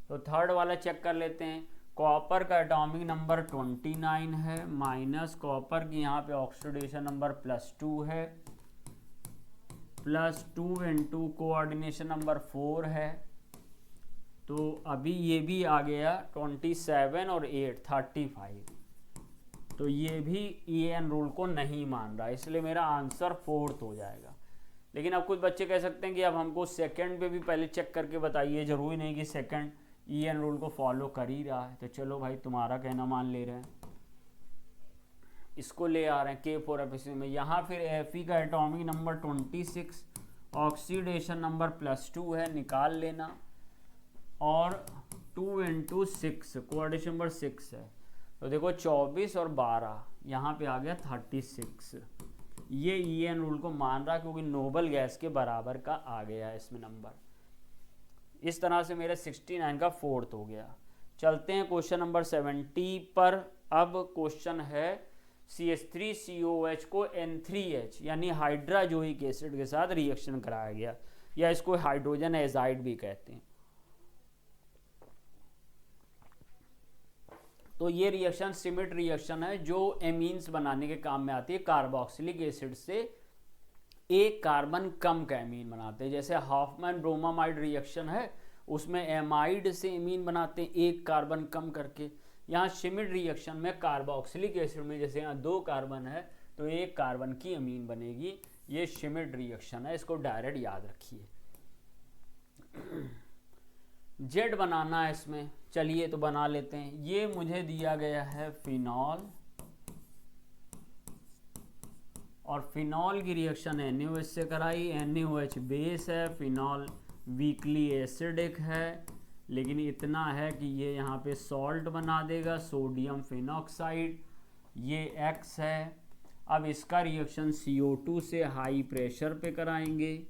S1: तो थर्ड वाला चेक कर लेते हैं। कॉपर का एटॉमिक नंबर 29 है, माइनस कॉपर की यहाँ पे ऑक्सीडेशन नंबर +2 है, +2 इंटू कोऑर्डिनेशन नंबर 4 है, तो अभी ये भी आ गया 27 और 8 35, तो ये भी EN रूल को नहीं मान रहा, इसलिए मेरा आंसर 4th हो जाएगा। लेकिन अब कुछ बच्चे कह सकते हैं कि अब हमको सेकंड पे भी पहले चेक करके बताइए, ज़रूरी नहीं कि सेकंड EN रूल को फॉलो कर ही रहा है। तो चलो भाई तुम्हारा कहना मान ले रहे हैं, इसको ले आ रहे हैं K4Fe में। यहाँ फिर Fe का एटॉमिक नंबर 26, ऑक्सीडेशन नंबर +2 है, निकाल लेना, और 2 × 6 कोऑर्डिनेशन नंबर 6 है। तो देखो 24 और 12 यहाँ पे आ गया 36। ये EN रूल को मान रहा क्योंकि नोबल गैस के बराबर का आ गया है इसमें नंबर। इस तरह से मेरा 69 का 4th हो गया। चलते हैं क्वेश्चन नंबर 70 पर। अब क्वेश्चन है CH3COH को N3H यानी हाइड्राजोइक एसिड के साथ रिएक्शन कराया गया, या इसको हाइड्रोजन एजाइड भी कहते हैं। तो ये रिएक्शन सिमिट रिएक्शन है जो एमीन्स बनाने के काम में आती है। कार्बोक्सिलिक एसिड से एक कार्बन कम का एमीन बनाते हैं, जैसे हॉफमैन ब्रोमामाइड रिएक्शन है, उसमें एमाइड से एमीन बनाते हैं एक कार्बन कम करके। यहाँ सिमिट रिएक्शन में कार्बोक्सिलिक एसिड में जैसे यहाँ 2 कार्बन है तो एक कार्बन की अमीन बनेगी। ये सिमिट रिएक्शन है, इसको डायरेक्ट याद रखिए। जेड बनाना है इसमें, चलिए तो बना लेते हैं। ये मुझे दिया गया है फिनॉल, और फिनॉल की रिएक्शन NaOH से कराई। NaOH बेस है, फिनॉल वीकली एसिडिक है, लेकिन इतना है कि ये यहाँ पे सॉल्ट बना देगा, सोडियम फिनॉक्साइड। ये X है। अब इसका रिएक्शन CO2 से हाई प्रेशर पे कराएंगे।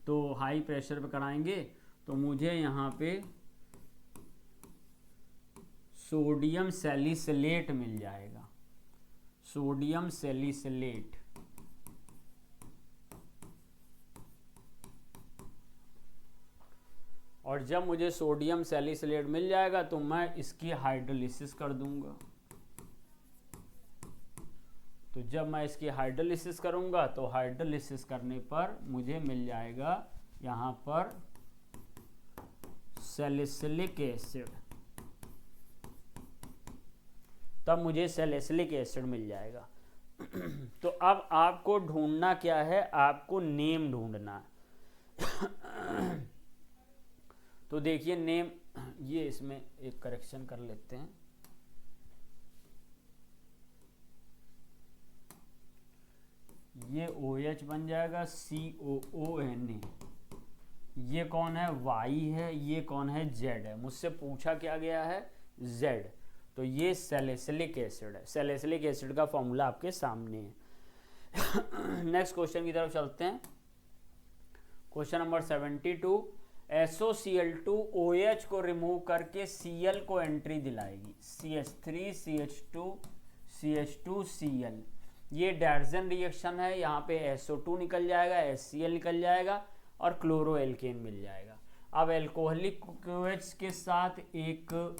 S1: तो हाई प्रेशर पे कराएंगे तो मुझे यहाँ पे सोडियम सैलिसिलेट मिल जाएगा, सोडियम सैलिसिलेट। और जब मुझे सोडियम सैलिसिलेट मिल जाएगा तो मैं इसकी हाइड्रोलिसिस कर दूंगा। तो जब मैं इसकी हाइड्रोलिसिस करूंगा तो हाइड्रोलिसिस करने पर मुझे मिल जाएगा यहाँ पर सैलिसिलिक एसिड। तब मुझे सैलिसिलिक एसिड मिल जाएगा। तो अब आपको ढूंढना क्या है, आपको नेम ढूंढना है। तो देखिए नेम, ये इसमें एक करेक्शन कर लेते हैं। ये OH बन जाएगा COONA। ये कौन है, Y है। ये कौन है, Z है। मुझसे पूछा क्या गया है, Z। तो ये सैलिसिलिक एसिड है। सैलिसिलिक एसिड का फॉर्मूला आपके सामने है। नेक्स्ट क्वेश्चन की तरफ चलते हैं। Question number 72। SOCl2OH को रिमूव करके Cl को एंट्री दिलाएगी। CH3 CH2 CH2Cl। ये डायवर्जन रिएक्शन है। यहाँ पे SO2 निकल जाएगा, HCl निकल जाएगा और क्लोरोएल्केन मिल जाएगा। अब एल्कोहलिक OH के साथ एक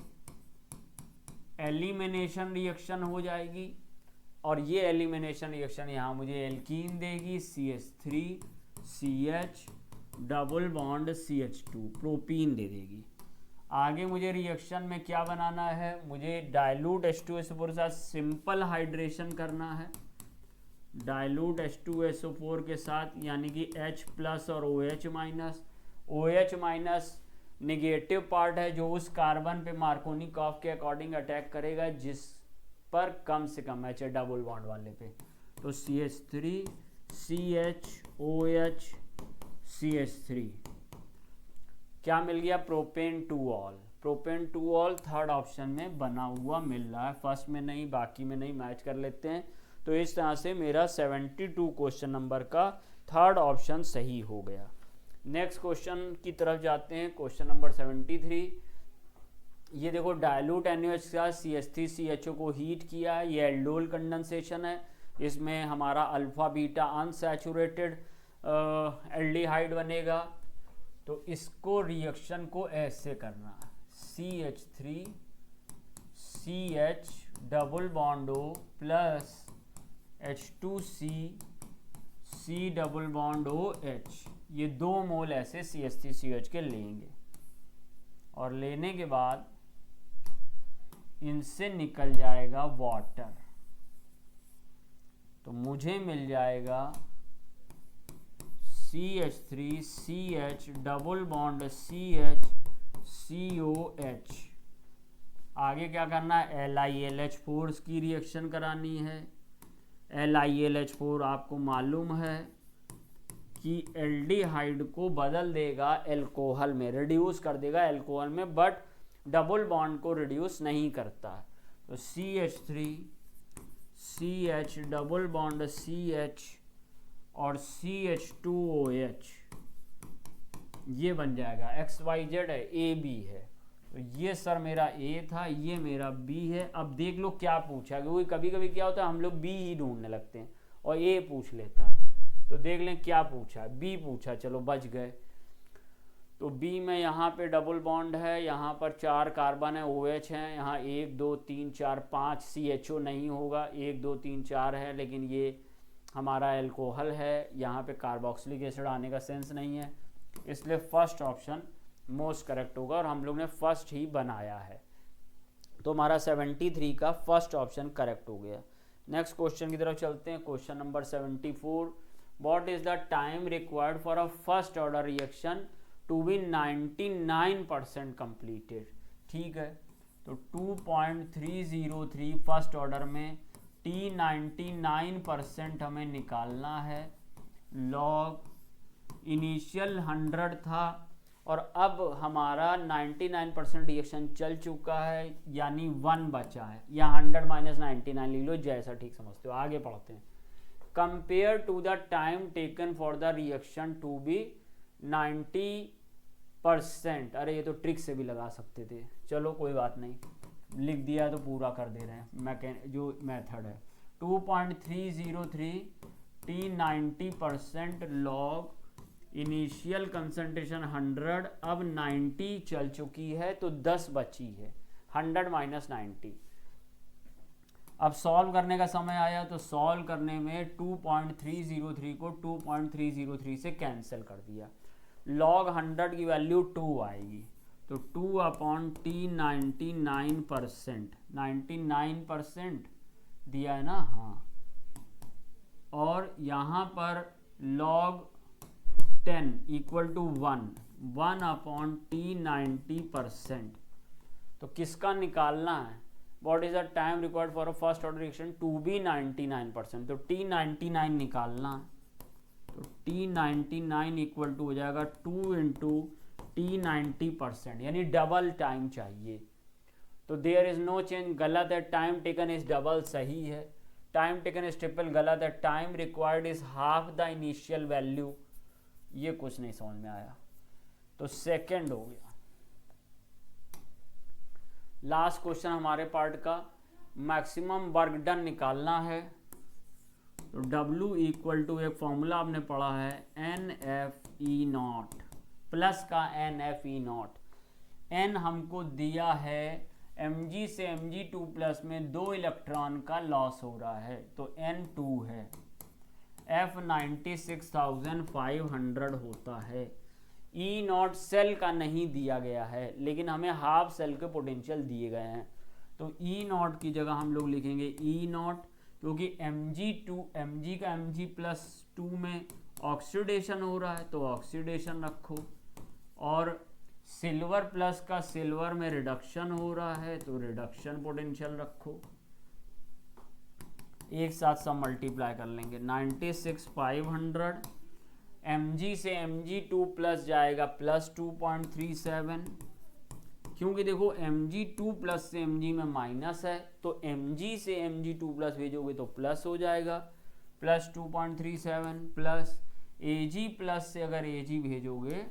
S1: एलिमिनेशन रिएक्शन हो जाएगी, और ये एलिमिनेशन रिएक्शन यहाँ मुझे एल्कीन देगी, CH3CH double bond CH2 propene दे देगी। आगे मुझे रिएक्शन में क्या बनाना है, मुझे डाइल्यूट H2SO4 के साथ सिंपल हाइड्रेशन करना है। डाइल्यूट H2SO4 के साथ, यानी कि H+ और OH- नेगेटिव पार्ट है जो उस कार्बन पे मार्कोनिकॉफ के अकॉर्डिंग अटैक करेगा जिस पर कम से कम H है डबल बॉन्ड वाले पे। तो CH3 CHOH CH3 क्या मिल गया, प्रोपेन 2ऑल। प्रोपेन 2ऑल थर्ड ऑप्शन में बना हुआ मिल रहा है, फर्स्ट में नहीं, बाकी में नहीं। मैच कर लेते हैं। तो इस तरह से मेरा 72 क्वेश्चन नंबर का थर्ड ऑप्शन सही हो गया। नेक्स्ट क्वेश्चन की तरफ जाते हैं। Question number 73। ये देखो डाइल्यूट NaOH का CH3CHO को हीट किया है। ये एल्डोल कंडेंसेशन है। इसमें हमारा अल्फा बीटा अनसैचुरेटेड एल्डिहाइड बनेगा। तो इसको रिएक्शन को ऐसे करना है, CH3 CH double bond O plus H2C C double bond OH। ये 2 मोल ऐसे CH3CH के लेंगे। और लेने के बाद इनसे निकल जाएगा वाटर, तो मुझे मिल जाएगा CH3 CH double bond CH COH। आगे क्या करना है, LiLH4 की रिएक्शन करानी है। LiLH4 आपको मालूम है कि एल्डिहाइड को बदल देगा एल्कोहल में, रिड्यूस कर देगा एल्कोहल में, बट डबल बॉन्ड को रिड्यूस नहीं करता। तो CH3 CH double bond CH और CH2OH ये बन जाएगा। XYZ है, AB है, तो ये सर मेरा A था, ये मेरा B है। अब देख लो क्या पूछा, क्योंकि कभी कभी क्या होता है हम लोग B ही ढूंढने लगते हैं और A पूछ लेता है। तो देख लें क्या पूछा, B पूछा, चलो बच गए। तो B में यहाँ पे डबल बॉन्ड है, यहाँ पर 4 कार्बन है, OH है, यहाँ 1 2 3 4 5 CHO नहीं होगा, 1 2 3 4 है, लेकिन ये हमारा एल्कोहल है, यहाँ पे कार्बोक्सिलिक एसिड आने का सेंस नहीं है, इसलिए फर्स्ट ऑप्शन मोस्ट करेक्ट होगा और हम लोग ने फर्स्ट ही बनाया है। तो हमारा 73 का फर्स्ट ऑप्शन करेक्ट हो गया। नेक्स्ट क्वेश्चन की तरफ चलते हैं। Question number 74, what is the time required for a first order reaction to be 99% completed. ठीक है, तो 2.303 फर्स्ट ऑर्डर में T 99% हमें निकालना है। लॉग इनिशियल 100 था और अब हमारा 99% रिएक्शन चल चुका है, यानी 1 बचा है, या 100 - 99 लिख लो, जैसा ठीक समझते हो। आगे पढ़ते हैं। Compare to the time taken for the reaction to be 90%। अरे ये तो ट्रिक से भी लगा सकते थे, चलो कोई बात नहीं, लिख दिया तो पूरा कर दे रहे हैं। जो मेथड है 2.303 T 90% लॉग इनिशियल कंसंट्रेशन 100, अब 90 चल चुकी है तो 10 बची है, 100 - 90। अब सॉल्व करने का समय आया, तो सॉल्व करने में 2.303 को 2.303 से कैंसिल कर दिया। लॉग 100 की वैल्यू 2 आएगी, तो 2/T 99%, 99% दिया है ना, हाँ। और यहाँ पर log 10 = 1, 1/T 90%। तो किसका निकालना है, what is the time required for a first order reaction to be 99%। तो T 99 निकालना है, तो T 99 = हो जाएगा 2 × T 90%, यानी डबल टाइम चाहिए। तो देयर इज नो चेंज, गलत है, टाइम टेकन इज डबल सही है, टाइम टेकन इज ट्रिपल गलत है, time required is half the initial value, ये कुछ नहीं समझ में आया, तो सेकंड हो गया। लास्ट क्वेश्चन हमारे पार्ट का, मैक्सिमम वर्क डन निकालना है। तो W = एक फॉर्मूला आपने पढ़ा है NFE0 प्लस का NFE0। N हमको दिया है, Mg से Mg2+ में 2 इलेक्ट्रॉन का लॉस हो रहा है, तो N2 है। F 96,500 होता है। E0 सेल का नहीं दिया गया है, लेकिन हमें हाफ सेल के पोटेंशियल दिए गए हैं, तो E0 की जगह हम लोग लिखेंगे E0, क्योंकि Mg का Mg+2 में ऑक्सीडेशन हो रहा है, तो ऑक्सीडेशन रखो, और सिल्वर प्लस का सिल्वर में रिडक्शन हो रहा है, तो रिडक्शन पोटेंशियल रखो। एक साथ सब मल्टीप्लाई कर लेंगे, 96,500 Mg से Mg2+ जाएगा +2.37, क्योंकि देखो Mg2+ से Mg में माइनस है, तो Mg से Mg2+ भेजोगे तो प्लस हो जाएगा, +2.37 प्लस Ag+ से अगर Ag भेजोगे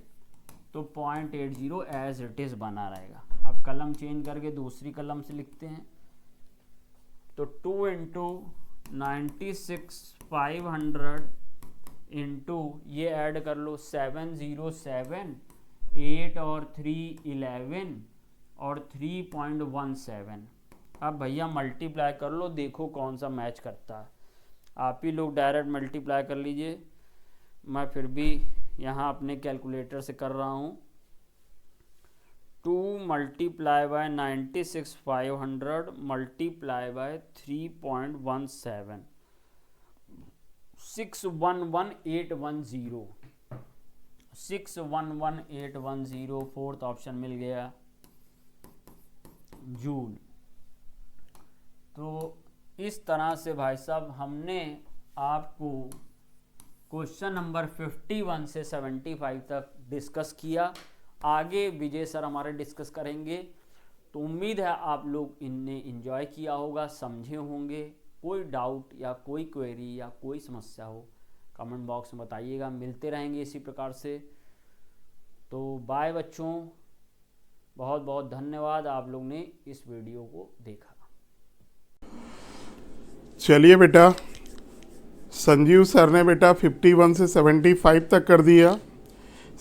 S1: तो 0.80 एज इट इज बना रहेगा। अब कलम चेंज करके दूसरी कलम से लिखते हैं, तो 2 × 96,500 इंटू ये ऐड कर लो 707, 8 और 3 11 और 3.17। अब भैया मल्टीप्लाई कर लो, देखो कौन सा मैच करता है। आप ही लोग डायरेक्ट मल्टीप्लाई कर लीजिए, मैं फिर भी यहाँ अपने कैलकुलेटर से कर रहा हूँ। 2 multiply by 96,500 multiply by 3.17 611,810 611,810 fourth option मिल गया जूल। तो इस तरह से भाई साहब हमने आपको क्वेश्चन नंबर 51 से 75 तक डिस्कस किया। आगे विजय सर हमारे डिस्कस करेंगे। तो उम्मीद है आप लोग इनने एंजॉय किया होगा, समझे होंगे। कोई डाउट या कोई क्वेरी या कोई समस्या हो कमेंट बॉक्स में बताइएगा। मिलते रहेंगे इसी प्रकार से। तो बाय बच्चों, बहुत बहुत धन्यवाद आप लोग ने इस वीडियो को देखा।
S2: चलिए बेटा, संजीव सर ने बेटा 51 से 75 तक कर दिया।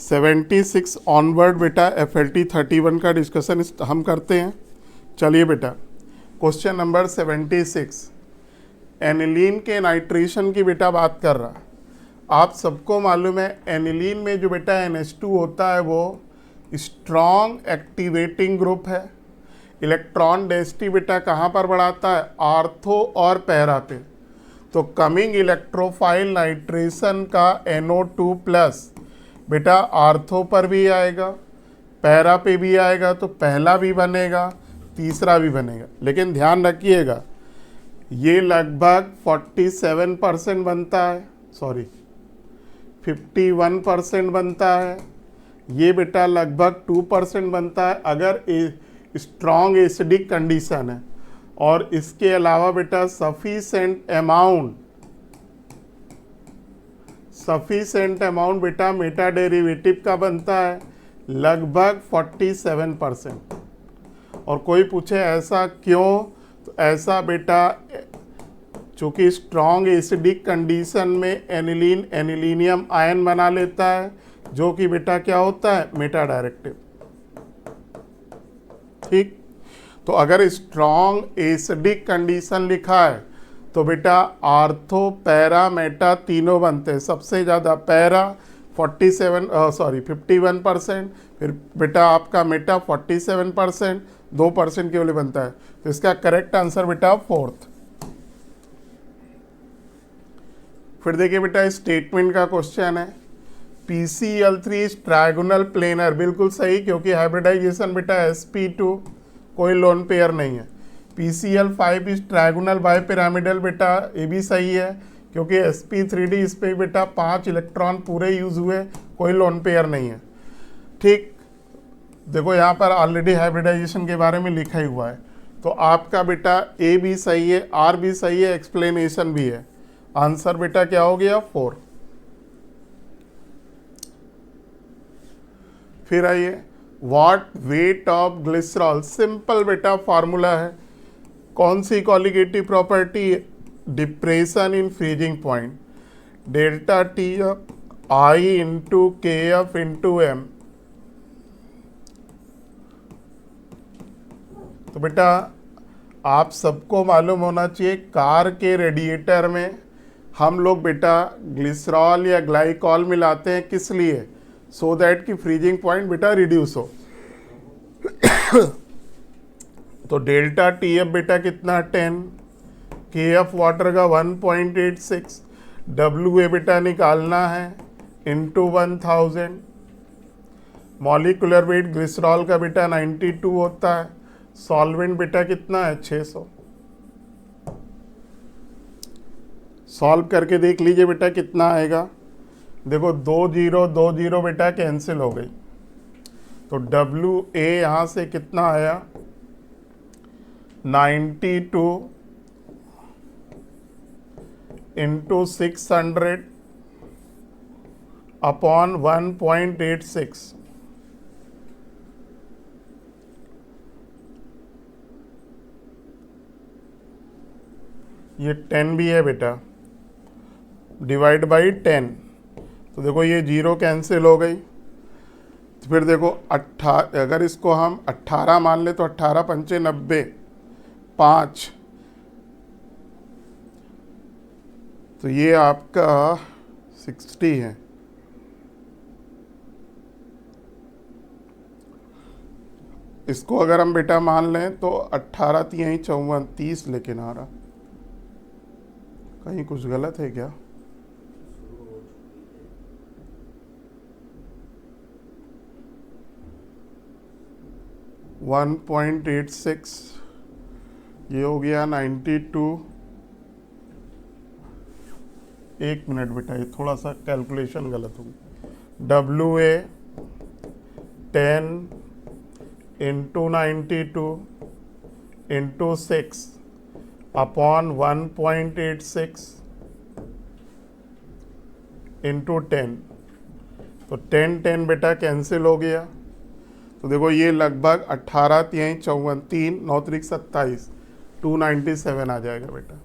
S2: 76 ऑनवर्ड बेटा FLT 31 का डिस्कशन हम करते हैं। चलिए बेटा, क्वेश्चन नंबर 76 एनिलीन के नाइट्रेशन की बेटा बात कर रहा। आप सबको मालूम है एनिलीन में जो बेटा NH2 होता है वो स्ट्रॉन्ग एक्टिवेटिंग ग्रुप है। इलेक्ट्रॉन डेंसिटी बेटा कहाँ पर बढ़ाता है? आर्थो और पैरा पे। तो कमिंग इलेक्ट्रोफाइल नाइट्रेशन का NO2 प्लस बेटा आर्थो पर भी आएगा, पैरा पे भी आएगा, तो पहला भी बनेगा, तीसरा भी बनेगा। लेकिन ध्यान रखिएगा ये लगभग 47% बनता है, सॉरी 51% बनता है। ये बेटा लगभग 2% बनता है अगर स्ट्रॉन्ग एसिडिक कंडीशन है। और इसके अलावा बेटा सफिशेंट अमाउंट बेटा मेटा डेरिवेटिव का बनता है लगभग 47%। और कोई पूछे ऐसा क्यों, तो ऐसा बेटा चूँकि स्ट्रॉन्ग एसिडिक कंडीशन में एनिलीनियम आयन बना लेता है, जो कि बेटा क्या होता है? Meta directive. ठीक, तो अगर स्ट्रॉन्ग एसिडिक कंडीशन लिखा है तो बेटा आर्थो पैरा मेटा तीनों बनते हैं। सबसे ज़्यादा पैरा 51%, फिर बेटा आपका मेटा 47%, 2% केवल बनता है। तो इसका करेक्ट आंसर बेटा फोर्थ। फिर देखिए बेटा स्टेटमेंट का क्वेश्चन है PCl3 ट्रायगोनल प्लेनर, बिल्कुल सही, क्योंकि हाइब्रिडाइजेशन बेटा sp2 कोई लोन पेयर नहीं है। PCl5 इस ट्रायगोनल बाय पिरामिडल बेटा, ये भी सही है, क्योंकि sp3d इस पे बेटा 5 इलेक्ट्रॉन पूरे यूज हुए, कोई लोन पेयर नहीं है। ठीक, देखो यहाँ पर ऑलरेडी हाइब्रिडाइजेशन के बारे में लिखा ही हुआ है। तो आपका बेटा ए भी सही है, आर भी सही है, एक्सप्लेनेशन भी है। आंसर बेटा क्या हो गया? 4। फिर आइए, what weight of glycerol, simple बेटा फार्मूला है। कौन सी colligative property? Depression in freezing point, delta T I into K F into M. तो बेटा आप सबको मालूम होना चाहिए कार के रेडिएटर में हम लोग बेटा ग्लिसरॉल या ग्लाइकॉल मिलाते हैं, किस लिए? सो दैट कि फ्रीजिंग पॉइंट बेटा रिड्यूस हो। तो डेल्टा टी एफ बेटा कितना? 10, के एफ वाटर का 1.86, डब्ल्यू ए बेटा निकालना है इंटू 1000। मॉलिकुलर वेट ग्लिसरॉल का बेटा 92 होता है। सॉल्वेंट बेटा कितना है? 600। सॉल्व करके देख लीजिए बेटा कितना आएगा। देखो 2 0 2 0 बेटा कैंसिल हो गई। तो डब्ल्यू ए यहाँ से कितना आया? 92 इंटू 600 अपॉन 1.86। ये 10 भी है बेटा, डिवाइड बाई 10। तो देखो ये 0 कैंसिल हो गई। तो फिर देखो अगर इसको हम 18 मान ले तो 18 पंचे 90, 5। तो ये आपका 60 है। इसको अगर हम बेटा मान लें तो 18 तिहाई 54 30 लेकिन आ रहा, कहीं कुछ गलत है क्या? वन 1.86 ये हो गया 92। एक मिनट बेटा, ये थोड़ा सा कैलकुलेशन गलत हो गई। WA 10 into 92 into 6 upon 1.86 into 10, तो 10 बेटा कैंसिल हो गया। तो देखो ये लगभग 18 तिहाई 54 3 9 3 27 297 आ जाएगा बेटा।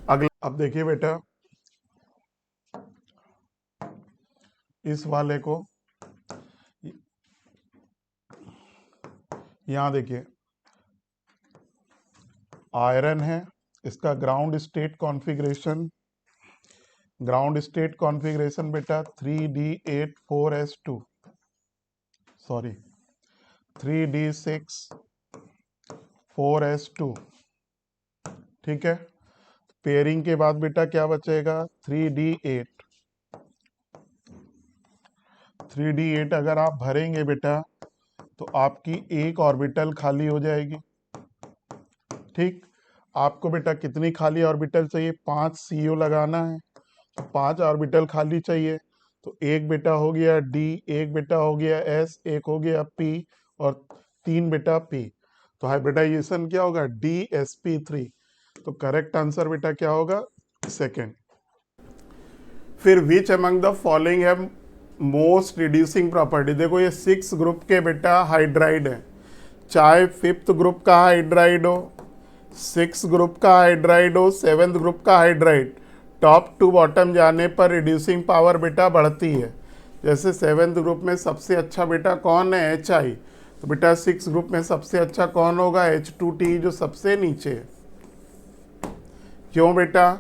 S2: अगला अब देखिए बेटा, इस वाले को यहां देखिए, आयरन है, इसका ग्राउंड स्टेट कॉन्फ़िगरेशन बेटा 3D8 4s2, sorry 3D6 4s2, ठीक है। पेयरिंग के बाद बेटा क्या बचेगा? 3D8 अगर आप भरेंगे बेटा तो आपकी एक ऑर्बिटल खाली हो जाएगी, ठीक। आपको बेटा कितनी खाली ऑर्बिटल चाहिए? 5 CO लगाना है, तो 5 ऑर्बिटल खाली चाहिए। तो एक बेटा हो गया D, एक बेटा हो गया S, एक हो गया P और 3 बेटा P। तो हाइब्रिडाइजेशन क्या होगा? DsP3। तो करेक्ट आंसर बेटा क्या होगा? सेकेंड। फिर which among the following have most reducing property? देखो ये 6 ग्रुप के बेटा हाइड्राइड है, चाहे 5th ग्रुप का हाइड्राइड हो, 6 ग्रुप का हाइड्राइड हो, 7th ग्रुप का हाइड्राइड, टॉप टू बॉटम जाने पर रिड्यूसिंग पावर बेटा बढ़ती है। जैसे 7th ग्रुप में सबसे अच्छा बेटा कौन है? HI। तो बेटा 6 ग्रुप में सबसे अच्छा कौन होगा? H2T, जो सबसे नीचे है। क्यों बेटा?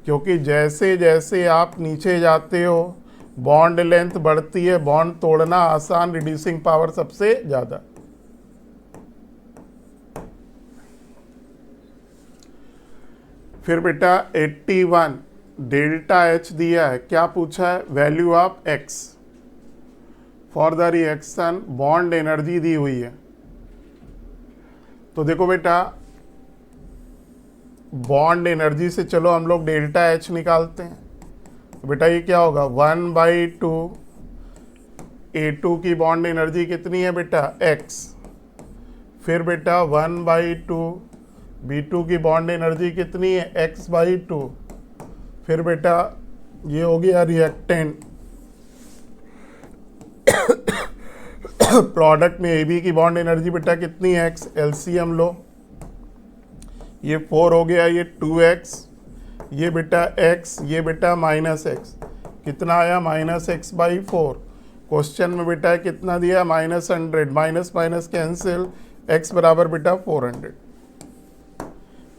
S2: क्योंकि जैसे जैसे आप नीचे जाते हो बॉन्ड लेंथ बढ़ती है, बॉन्ड तोड़ना आसान, रिड्यूसिंग पावर सबसे ज्यादा। फिर बेटा 81 डेल्टा H दिया है, क्या पूछा है? Value of X for the reaction, bond energy दी हुई है। तो देखो बेटा बॉन्ड एनर्जी से चलो हम लोग डेल्टा H निकालते हैं। तो बेटा ये क्या होगा? 1/2 A2 की बॉन्ड एनर्जी कितनी है बेटा? X। फिर बेटा 1/2 B2 की बॉन्ड एनर्जी कितनी है? X/2। फिर बेटा ये हो गया रिएक्टेंट, प्रोडक्ट में AB की बॉन्ड एनर्जी बेटा कितनी है? X। LCM लो, ये 4 हो गया, ये 2x, ये बेटा x, ये बेटा -x, कितना आया? -x/4। क्वेश्चन में बेटा कितना दिया? -100, माइनस माइनस कैंसिल, x बराबर बेटा 400,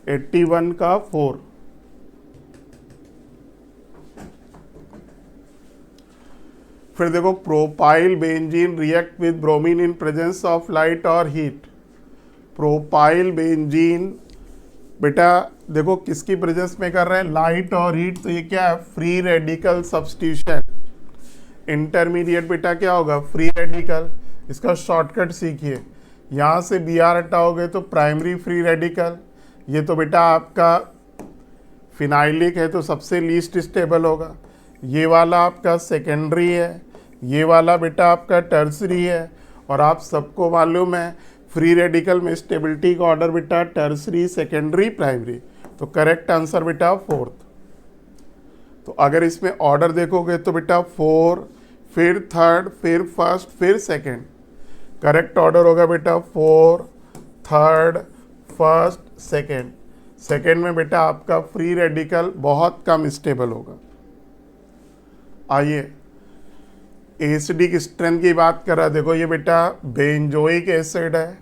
S2: 81 का 4। फिर देखो propyl benzene react with bromine in presence of light और हीट। प्रोपाइल बेंजीन बेटा देखो किसकी प्रेजेंस में कर रहे हैं? लाइट और हीट। तो ये क्या है? Free radical substitution. इंटरमीडिएट बेटा क्या होगा? Free radical. इसका शॉर्टकट सीखिए, यहाँ से Br हटाओगे तो प्राइमरी फ्री रेडिकल। ये तो बेटा आपका फिनाइलिक है तो सबसे लीस्ट स्टेबल होगा। ये वाला आपका सेकेंडरी है, ये वाला बेटा आपका टर्सरी है। और आप सबको मालूम है फ्री रेडिकल में स्टेबिलिटी का ऑर्डर बेटा टर्सरी, सेकेंडरी, प्राइमरी। तो करेक्ट आंसर बेटा 4th। तो अगर इसमें ऑर्डर देखोगे तो बेटा 4, फिर 3rd, फिर 1st, फिर 2nd। करेक्ट ऑर्डर होगा बेटा 4, 3rd, 1st, 2nd। सेकेंड में बेटा आपका फ्री रेडिकल बहुत कम स्टेबल होगा। आइए एसिडिक स्ट्रेंथ की बात कर रहा है। देखो ये बेटा बेंजोइक एसिड है,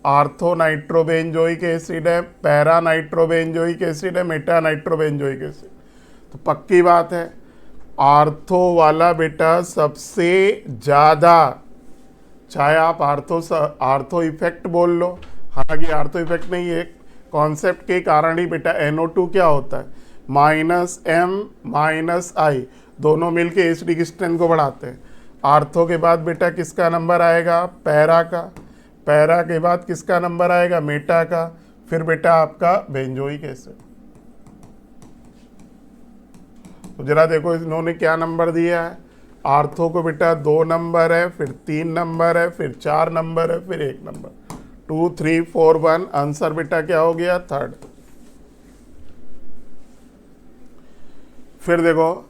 S2: आर्थो नाइट्रोबेंजोइक एसिड है, पैरा नाइट्रोबेंजोइक एसिड है, मेटा नाइट्रोबेंजोइक एसिड। तो पक्की बात है आर्थो वाला बेटा सबसे ज़्यादा चाहे आप आर्थो इफेक्ट बोल लो, हालांकि आर्थो इफेक्ट नहीं है, कॉन्सेप्ट के कारण ही बेटा NO2 क्या होता है, -M-I, दोनों मिलके एसिडिक क्रिस्टल को बढ़ाते हैं। आर्थो के बाद बेटा किसका नंबर आएगा, पैरा का, पैरा के बाद किसका नंबर आएगा, मेटा का, फिर बेटा आपका बेंजोइक एसिड। तो जरा देखो इन्होंने क्या नंबर दिया है, आर्थो को बेटा 2 नंबर है, फिर 3 नंबर है, फिर 4 नंबर है, फिर 1 नंबर, 2 3 4 1, आंसर बेटा क्या हो गया, 3rd। फिर देखो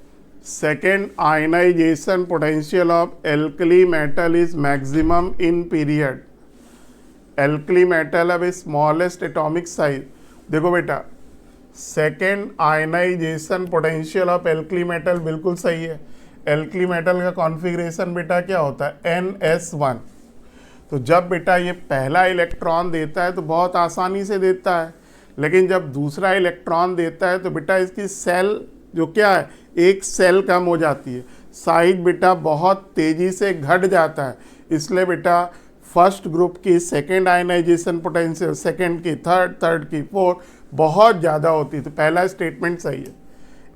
S2: second ionisation potential of alkali metal is maximum in period. Alkali metal अब स्मॉलेस्ट एटॉमिक साइज, देखो बेटा second ionisation potential of alkali metal बिल्कुल सही है। एल्कली मेटल का कॉन्फ़िगरेशन बेटा क्या होता है, NS1। तो जब बेटा ये पहला इलेक्ट्रॉन देता है तो बहुत आसानी से देता है, लेकिन जब दूसरा इलेक्ट्रॉन देता है तो बेटा इसकी सेल जो क्या है, एक सेल कम हो जाती है, साइज बेटा बहुत तेज़ी से घट जाता है। इसलिए बेटा फर्स्ट ग्रुप की सेकेंड आयनाइजेशन पोटेंशियल सेकेंड की थर्ड, थर्ड की फोर्थ बहुत ज़्यादा होती है। तो पहला स्टेटमेंट सही है।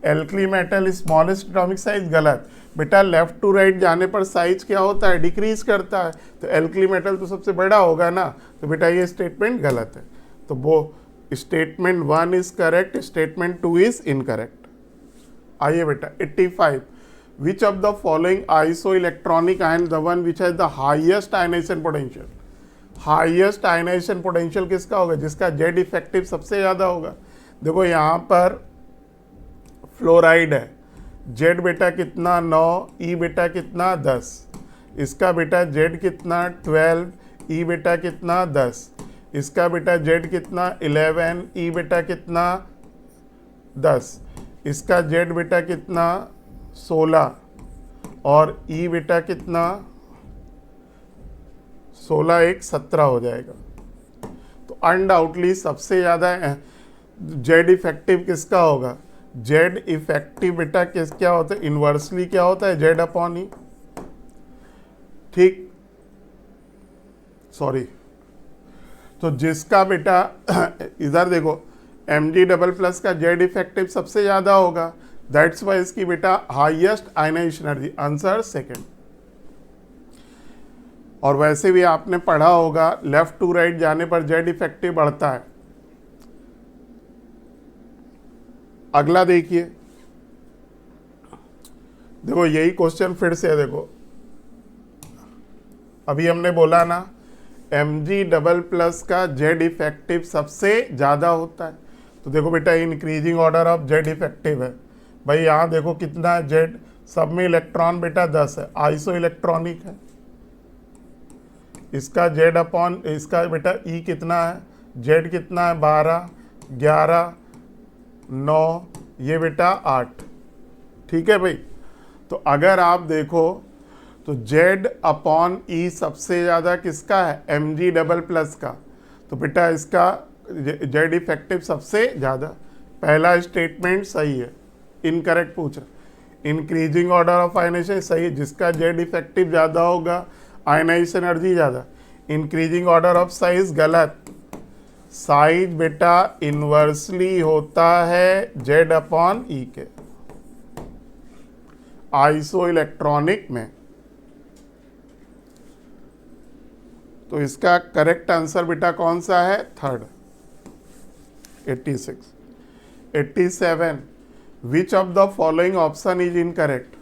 S2: Alkali metal smallest atomic size गलत, बेटा लेफ्ट टू राइट जाने पर साइज क्या होता है, डिक्रीज करता है। तो एल्कली मेटल तो सबसे बड़ा होगा ना, तो बेटा ये स्टेटमेंट गलत है। तो वो statement 1 is correct, statement 2 is incorrect. आइए बेटा 85, which of the following iso electronic ion the one which has the highest ionisation potential. Highest ionisation potential किसका होगा, जिसका जेड इफेक्टिव सबसे ज़्यादा होगा। देखो यहाँ पर फ्लोराइड है, जेड बेटा कितना 9, ई बेटा कितना 10, इसका बेटा जेड कितना 12, ई बेटा कितना 10, इसका बेटा जेड कितना 11, ई बेटा कितना 10, इसका जेड बेटा कितना 16 और ई बेटा कितना 16, 1 17 हो जाएगा। तो अनडाउटली सबसे ज़्यादा जेड इफेक्टिव किसका होगा, जेड इफेक्टिव बेटा क्या होता है, इन्वर्सली क्या होता है, जेड अपॉन ई। ठीक, सॉरी, तो जिसका बेटा इधर देखो Mg++ का जेड इफेक्टिव सबसे ज़्यादा होगा, दैट्स वाई इसकी बेटा highest ionisation energy, answer second. और वैसे भी आपने पढ़ा होगा लेफ्ट टू राइट जाने पर जेड इफेक्टिव बढ़ता है। अगला देखिए, देखो यही क्वेश्चन फिर से देखो, अभी हमने बोला ना Mg++ का जेड इफेक्टिव सबसे ज़्यादा होता है। तो देखो बेटा increasing order of Z effective है भाई, यहाँ देखो कितना है जेड, सब में इलेक्ट्रॉन बेटा 10 है, आइसो इलेक्ट्रॉनिक है। इसका जेड अपॉन इसका बेटा ई कितना है, जेड कितना है 12, 11, 9, ये बेटा 8। ठीक है भाई, तो अगर आप देखो तो जेड अपॉन ई सबसे ज़्यादा किसका है, Mg++ का। तो बेटा इसका जेड इफेक्टिव सबसे ज़्यादा, पहला स्टेटमेंट सही है। इनकरेक्ट पूछ रहा, इंक्रीजिंग ऑर्डर ऑफ आयनाइजेशन सही है, जिसका जेड इफेक्टिव ज़्यादा होगा आयनाइजेशन एनर्जी ज़्यादा। इंक्रीजिंग ऑर्डर ऑफ साइज गलत, साइज बेटा इन्वर्सली होता है जेड अपॉन ई के आइसो इलेक्ट्रॉनिक में। तो इसका करेक्ट आंसर बेटा कौन सा है, third. 86, 87, which of the following option is incorrect,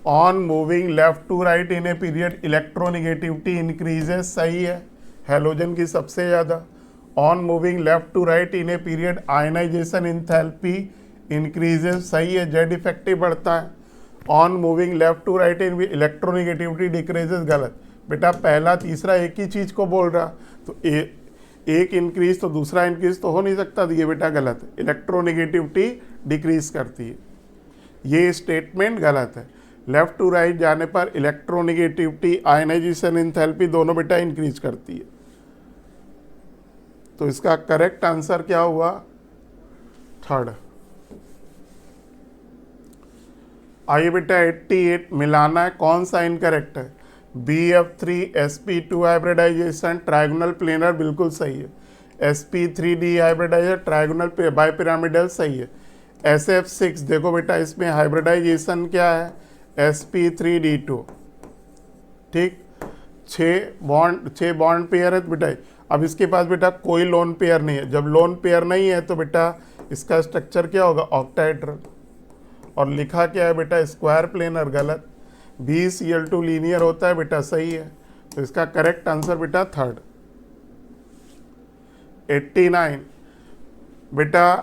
S2: on moving left to right in a period electronegativity increases, सही है, हेलोजन की सबसे ज़्यादा। On moving left to right in a period ionisation enthalpy increases, सही है, जेड इफेक्टिव बढ़ता है। On moving left to right in electronegativity decreases, गलत बेटा, पहला तीसरा एक ही चीज़ को बोल रहा, तो एक इंक्रीज तो दूसरा इंक्रीज तो हो नहीं सकता, तो ये बेटा गलत है, इलेक्ट्रोनिगेटिविटी डिक्रीज करती है, ये स्टेटमेंट गलत है। लेफ्ट टू राइट जाने पर इलेक्ट्रोनिगेटिविटी आयनाइजेशन इंथैल्पी दोनों बेटा इंक्रीज करती है। तो इसका करेक्ट आंसर क्या हुआ, थर्ड। आइए बेटा 88, मिलाना है, कौन सा इनकरेक्ट है, BF3 sp2 hybridisation trigonal planar बिल्कुल सही है, sp3d हाइब्रिडाइजेशन ट्रायगोनल बाइपिरामिडल सही है। SF6 देखो बेटा इसमें हाइब्रिडाइजेशन क्या है, sp3d2, ठीक, 6 बॉन्ड पेयर है बेटा। अब इसके पास बेटा कोई लोन पेयर नहीं है, जब लोन पेयर नहीं है तो बेटा इसका स्ट्रक्चर क्या होगा, ऑक्टाहेड्रल। और लिखा क्या है बेटा, स्क्वायर प्लेनर, गलत। BCl2 लीनियर होता है बेटा, सही है। तो इसका करेक्ट आंसर बेटा थर्ड। 89 बेटा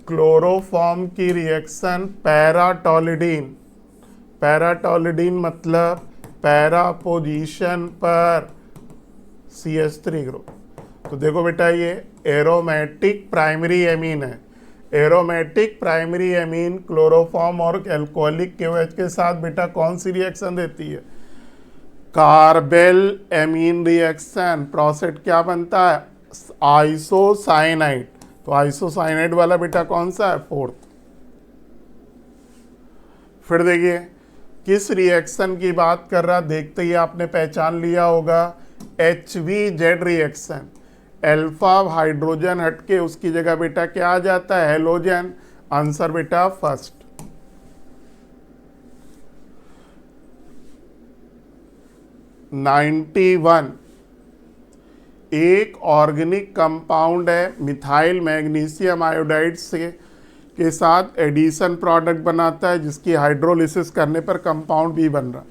S2: क्लोरोफॉर्म की रिएक्शन पैराटोलिडीन, पैराटोलिडीन मतलब पैरा पोजीशन पर CH3 ग्रुप। तो देखो बेटा ये एरोमेटिक प्राइमरी एमीन है, एरोमेटिक प्राइमरी एमीन क्लोरोफॉर्म और एल्कोहलिक KOH के साथ बेटा कौन सी रिएक्शन देती है, कार्बेल एमीन रिएक्शन। प्रोसेट क्या बनता है, आइसोसाइनाइड। तो आइसोसाइनाइड वाला बेटा कौन सा है, फोर्थ। फिर देखिए किस रिएक्शन की बात कर रहा, देखते ही आपने पहचान लिया होगा, HVZ रिएक्शन। अल्फा हाइड्रोजन हटके उसकी जगह बेटा क्या आ जाता है, हेलोजन। आंसर बेटा फर्स्ट। 91 एक ऑर्गेनिक कंपाउंड है मिथाइल मैग्नीशियम आयोडाइड से के साथ एडिशन प्रोडक्ट बनाता है, जिसकी हाइड्रोलिसिस करने पर कंपाउंड बी बन रहा।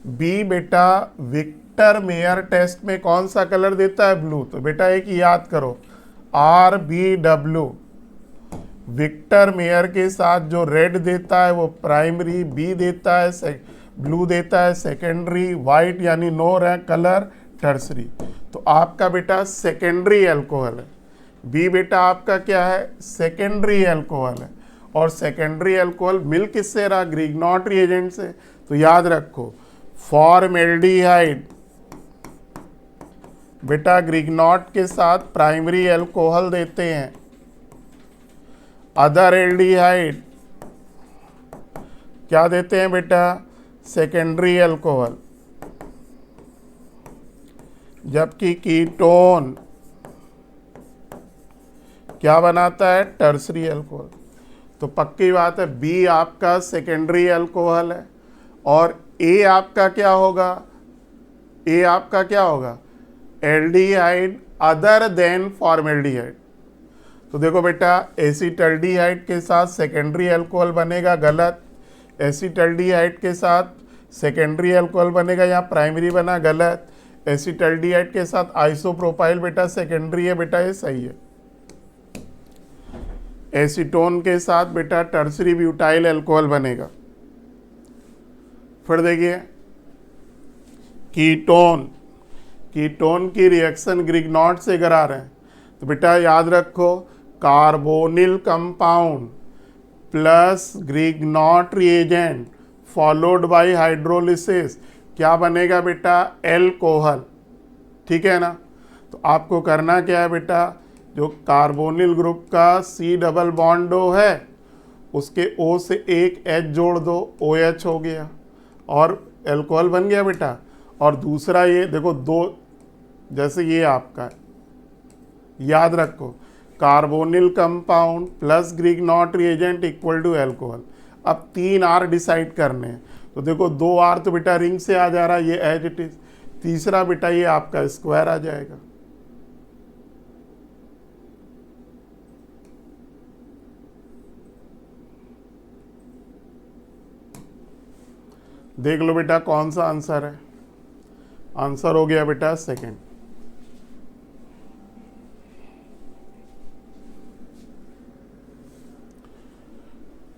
S2: बी बेटा विक्टर मेयर टेस्ट में कौन सा कलर देता है, ब्लू। तो बेटा एक याद करो, RBW विक्टर मेयर के साथ जो रेड देता है वो प्राइमरी, बी देता है ब्लू देता है सेकेंडरी, वाइट यानी नो रैंक कलर टर्सरी। तो आपका बेटा सेकेंडरी एल्कोहल है, बी बेटा आपका क्या है, सेकेंडरी एल्कोहल है। और सेकेंडरी एल्कोहल मिल किससे रहा, ग्रिग्नॉट रिएजेंट से। तो याद रखो फॉर्मेल्डिहाइड बेटा ग्रिग्नॉट के साथ प्राइमरी एल्कोहल देते हैं। अदर एल्डिहाइड क्या देते हैं बेटा, सेकेंडरी एल्कोहल। जबकि कीटोन क्या बनाता है, टर्सरी एल्कोहल। तो पक्की बात है बी आपका सेकेंडरी एल्कोहल है और ए आपका क्या होगा, ए आपका क्या होगा, एल्डिहाइड अदर देन फॉर्मेल्डिहाइड। तो देखो बेटा एसिटल्डिहाइड के साथ सेकेंडरी एल्कोहल बनेगा, गलत। एसिटल्डिहाइड के साथ सेकेंडरी एल्कोहल बनेगा, यहाँ प्राइमरी बना, गलत। एसिटल्डिहाइड के साथ आइसोप्रोपाइल बेटा सेकेंडरी है, बेटा ये सही है। एसीटोन के साथ बेटा टर्सरी ब्यूटाइल एल्कोहल बनेगा। फिर देखिए कीटोन, कीटोन की रिएक्शन ग्रिग्नॉट से करा रहे हैं। तो बेटा याद रखो carbonyl compound plus Grignard reagent followed by hydrolysis क्या बनेगा बेटा, एल्कोहल। ठीक है ना। तो आपको करना क्या है बेटा, जो कार्बोनिल ग्रुप का C डबल बॉन्ड O है उसके O से एक H जोड़ दो, OH हो गया और एल्कोहल बन गया बेटा। और दूसरा ये देखो दो, जैसे ये आपका है, याद रखो carbonyl compound plus Grignard reagent equal to alcohol. अब 3 R डिसाइड करने हैं। तो देखो 2 R तो बेटा रिंग से आ जा रहा है, ये एज इट इज। तीसरा बेटा ये आपका स्क्वायर आ जाएगा। देख लो बेटा कौन सा आंसर है। आंसर हो गया बेटा सेकंड।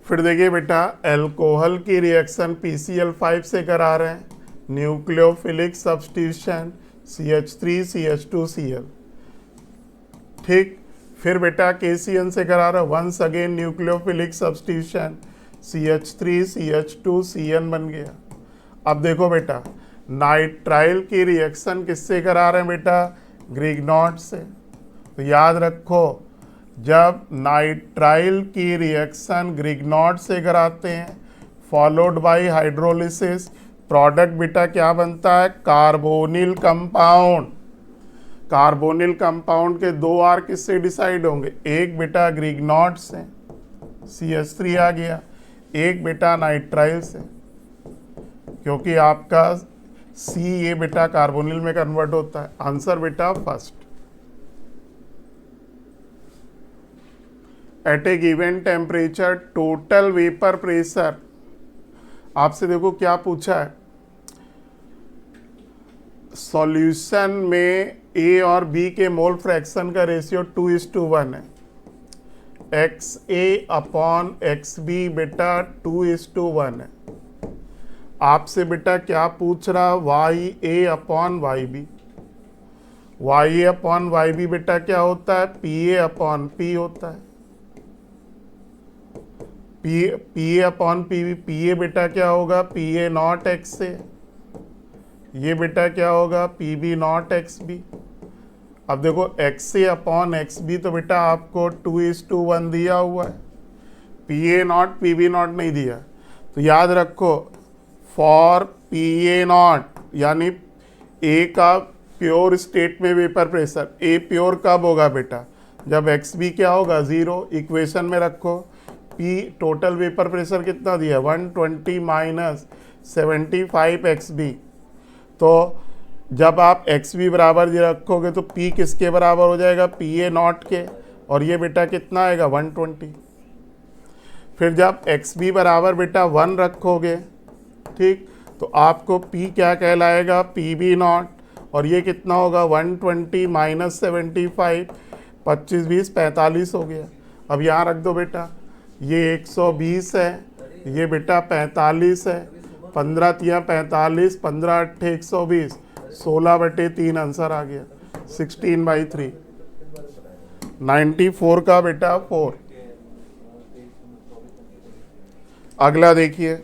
S2: फिर देखिए बेटा एल्कोहल की रिएक्शन PCl5 से करा रहे हैं, न्यूक्लियोफिलिक सब्स्टिट्यूशन CH3CH2Cl। ठीक। फिर बेटा KCN से करा रहे हैं, once again nucleophilic substitution CH3CH2CN बन गया। अब देखो बेटा नाइट्राइल की रिएक्शन किससे करा रहे हैं बेटा, ग्रिग्नॉट से। तो याद रखो जब नाइट्राइल की रिएक्शन ग्रिग्नॉट से कराते हैं फॉलोड बाय हाइड्रोलिसिस प्रोडक्ट बेटा क्या बनता है, कार्बोनिल कंपाउंड। कार्बोनिल कंपाउंड के 2 R किससे डिसाइड होंगे, एक बेटा ग्रिग्नॉट से, CH3 आ गया, एक बेटा नाइट्राइल से, क्योंकि आपका C ये बेटा कार्बोनिल में कन्वर्ट होता है। आंसर बेटा first. At a given temperature total vapour pressure, आपसे देखो क्या पूछा है, सॉल्यूशन में A और B के मोल फ्रैक्शन का रेशियो 2:1 है। XA/XB बेटा 2:1 है। आपसे बेटा क्या पूछ रहा, YA/YB। YA/YB बेटा क्या होता है, PA/P होता है। PA/PB, PA बेटा क्या होगा, PA0XA। ये बेटा क्या होगा, PB0XB। अब देखो XA/XB तो बेटा आपको 2:1 दिया हुआ है, PA0 PB0 नहीं दिया। तो याद रखो फॉर PA0 यानी A का प्योर स्टेट में वेपर प्रेशर, A प्योर कब होगा बेटा, जब XB क्या होगा 0। इक्वेशन में रखो P टोटल वेपर प्रेशर कितना दिया, 120 माइनस 75 XB। तो जब आप XB बराबर जी रखोगे तो P किसके बराबर हो जाएगा, PA0 के, और ये बेटा कितना आएगा 120। फिर जब XB बराबर बेटा 1 रखोगे, ठीक, तो आपको P क्या कहलाएगा, PB0, और ये कितना होगा 120 माइनस 75, 25 20 45 हो गया। अब यहाँ रख दो बेटा, ये 120 है, ये बेटा 45 है, 15 तिया 45, 15 8 120, 16/3 आंसर आ गया, 16/3, 94 का बेटा 4। अगला देखिए,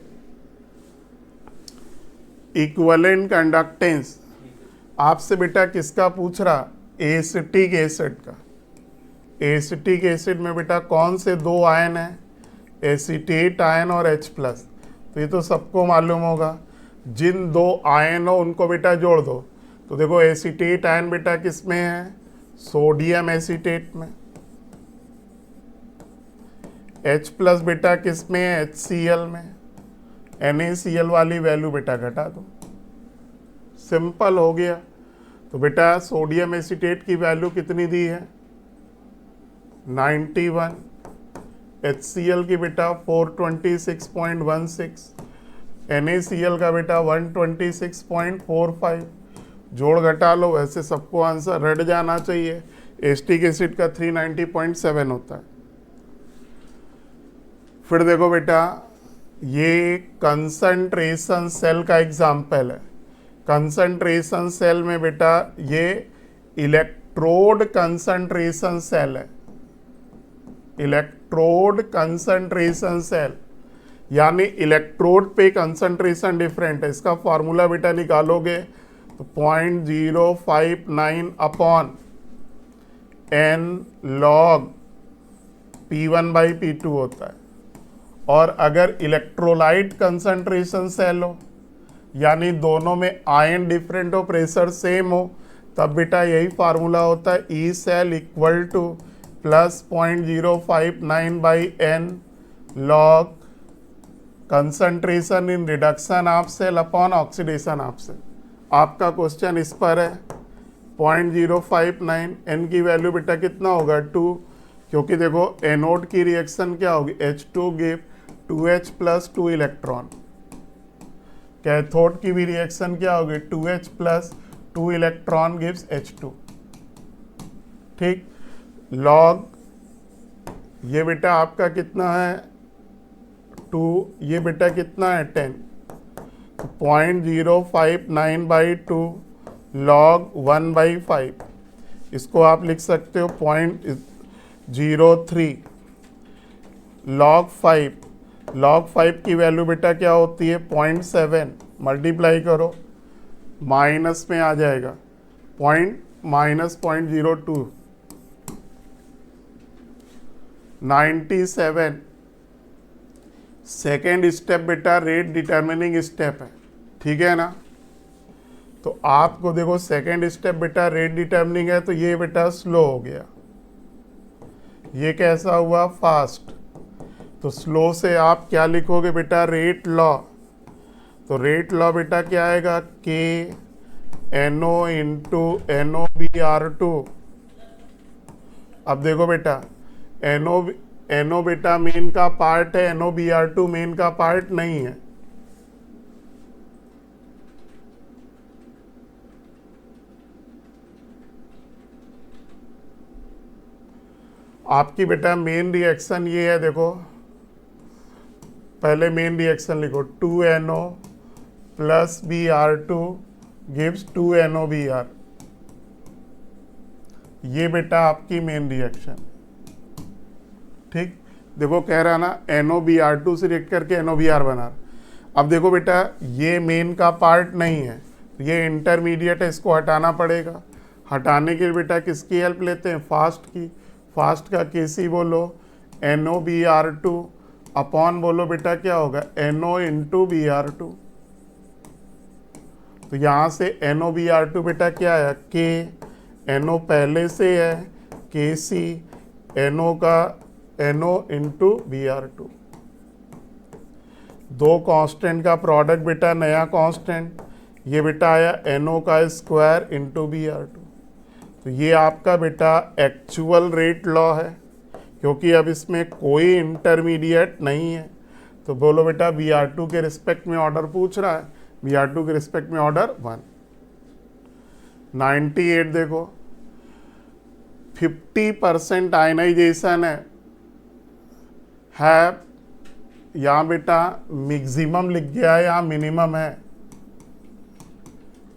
S2: इक्विवेलेंट कंडक्टेंस, आपसे बेटा किसका पूछ रहा, एसिटिक एसिड का। एसिटिक एसिड में बेटा कौन से 2 आयन है, एसीटेट आयन और H+। तो ये तो सबको मालूम होगा, जिन 2 आयन हो उनको बेटा जोड़ दो। तो देखो एसीटेट आयन बेटा किस में है, सोडियम एसीटेट में। H+ बेटा किस में है, HCl में। NaCl वाली वैल्यू बेटा घटा दो, सिंपल हो गया। तो बेटा सोडियम एसीटेट की वैल्यू कितनी दी है, 91। HCl की बेटा 426.16, NaCl का बेटा 126.45। जोड़ घटा लो, वैसे सबको आंसर रट जाना चाहिए। एसिटिक एसिड का 390.7 होता है। फिर देखो बेटा, ये कंसंट्रेशन सेल का एग्जाम्पल है। कंसंट्रेशन सेल में बेटा ये इलेक्ट्रोड कंसंट्रेशन सेल है। इलेक्ट्रोड कंसंट्रेशन सेल यानी इलेक्ट्रोड पे कंसंट्रेशन डिफरेंट है। इसका फॉर्मूला बेटा निकालोगे तो 0.059 अपॉन n log P1/P2 होता है। और अगर इलेक्ट्रोलाइट कंसंट्रेशन सेल हो यानी दोनों में आयन डिफरेंट हो, प्रेशर सेम हो, तब बेटा यही फार्मूला होता है, E cell equal to plus 0.059/n log concentration in reduction of cell upon oxidation of cell. आपका क्वेश्चन इस पर है 0.059, n की वैल्यू बेटा कितना होगा 2, क्योंकि देखो एनोड की रिएक्शन क्या होगी, H2 give 2H plus 2 electron. Cathode की भी रिएक्शन क्या होगी, 2H plus 2 electron gives H2। ठीक, लॉग ये बेटा आपका कितना है 2, ये बेटा कितना है 10, 0.059/2 log 1/5। इसको आप लिख सकते हो 0.03 log 5। log 5 की वैल्यू बेटा क्या होती है 0.7, मल्टीप्लाई करो माइनस में आ जाएगा -0.02, 97। सेकेंड स्टेप बेटा रेट डिटर्मिनिंग स्टेप है। ठीक है ना। तो आपको देखो सेकेंड स्टेप बेटा रेट डिटर्मिनिंग है, तो ये बेटा स्लो हो गया, ये कैसा हुआ फास्ट। तो स्लो से आप क्या लिखोगे बेटा, रेट लॉ। तो रेट लॉ बेटा क्या आएगा, K N O into N O B R two. अब देखो बेटा एन ओ बेटा मेन का पार्ट है, N O B R two main का पार्ट नहीं है। आपकी बेटा मेन रिएक्शन ये है, देखो पहले मेन रिएक्शन लिखो, 2NO plus Br2 gives 2NOBr। ये बेटा आपकी मेन रिएक्शन, ठीक। देखो कह रहा ना NOBr2 से रिएक्ट करके NOBr बना। अब देखो बेटा ये मेन का पार्ट नहीं है, ये इंटरमीडिएट है, इसको हटाना पड़ेगा। हटाने के लिए बेटा किसकी हेल्प लेते हैं, फास्ट की। फास्ट का केसी बोलो, NOBr2 अपॉन बोलो बेटा क्या होगा, NO इंटू Br2। तो यहाँ से NOBr2 बेटा क्या है, के NO पहले से है, KC NO का NO इंटू Br2। दो कांस्टेंट का प्रोडक्ट बेटा नया कांस्टेंट, ये बेटा आया NO का स्क्वायर इंटू Br2। तो ये आपका बेटा एक्चुअल रेट लॉ है, क्योंकि अब इसमें कोई इंटरमीडिएट नहीं है। तो बोलो बेटा Br2 के रिस्पेक्ट में ऑर्डर पूछ रहा है, Br2 के रिस्पेक्ट में ऑर्डर 1। 98 देखो 50% आयनाइजेशन है यहाँ बेटा मैक्सिमम लिख गया है, यहाँ मिनिमम है,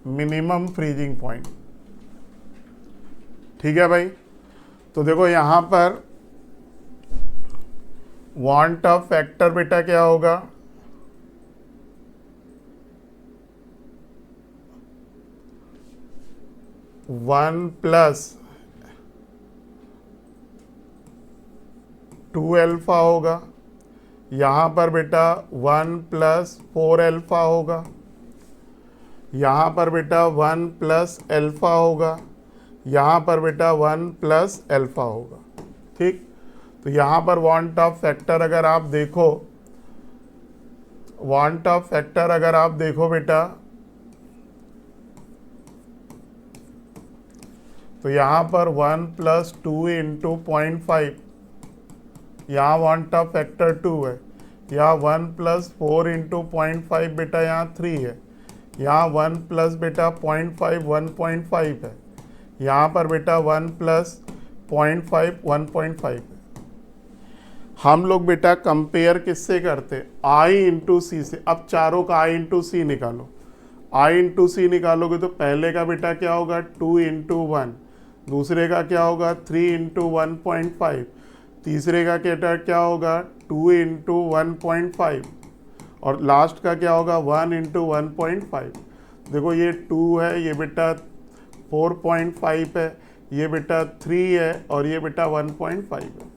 S2: मिनिमम फ्रीजिंग पॉइंट। ठीक है भाई। तो देखो यहाँ पर वांट ऑफ फैक्टर बेटा क्या होगा, वन प्लस 2 अल्फा होगा, यहाँ पर बेटा 1 प्लस 4 अल्फा होगा, यहाँ पर बेटा 1 प्लस अल्फा होगा, यहाँ पर बेटा 1 प्लस अल्फा होगा। ठीक। तो यहाँ पर वांट ऑफ फैक्टर अगर आप देखो, वांट ऑफ फैक्टर अगर आप देखो बेटा, तो यहाँ पर 1 प्लस 2 इंटू 0.5, यहाँ वांट ऑफ फैक्टर 2 है। यहाँ 1 प्लस 4 इंटू 0.5 बेटा यहाँ 3 है। यहाँ 1 प्लस बेटा 0.5 1.5 है। यहाँ पर बेटा 1 प्लस 0.5 1.5 है। हम लोग बेटा कंपेयर किससे करते, I इंटू सी से। अब चारों का I इंटू सी निकालो, I इंटू सी निकालोगे तो पहले का बेटा क्या होगा 2 इंटू 1, दूसरे का क्या होगा 3 इंटू 1.5, तीसरे का क्या होगा 2 इंटू 1.5 और लास्ट का क्या होगा 1 इंटू 1.5। देखो ये 2 है, ये बेटा 4.5 है, ये बेटा 3 है और ये बेटा 1.5 है।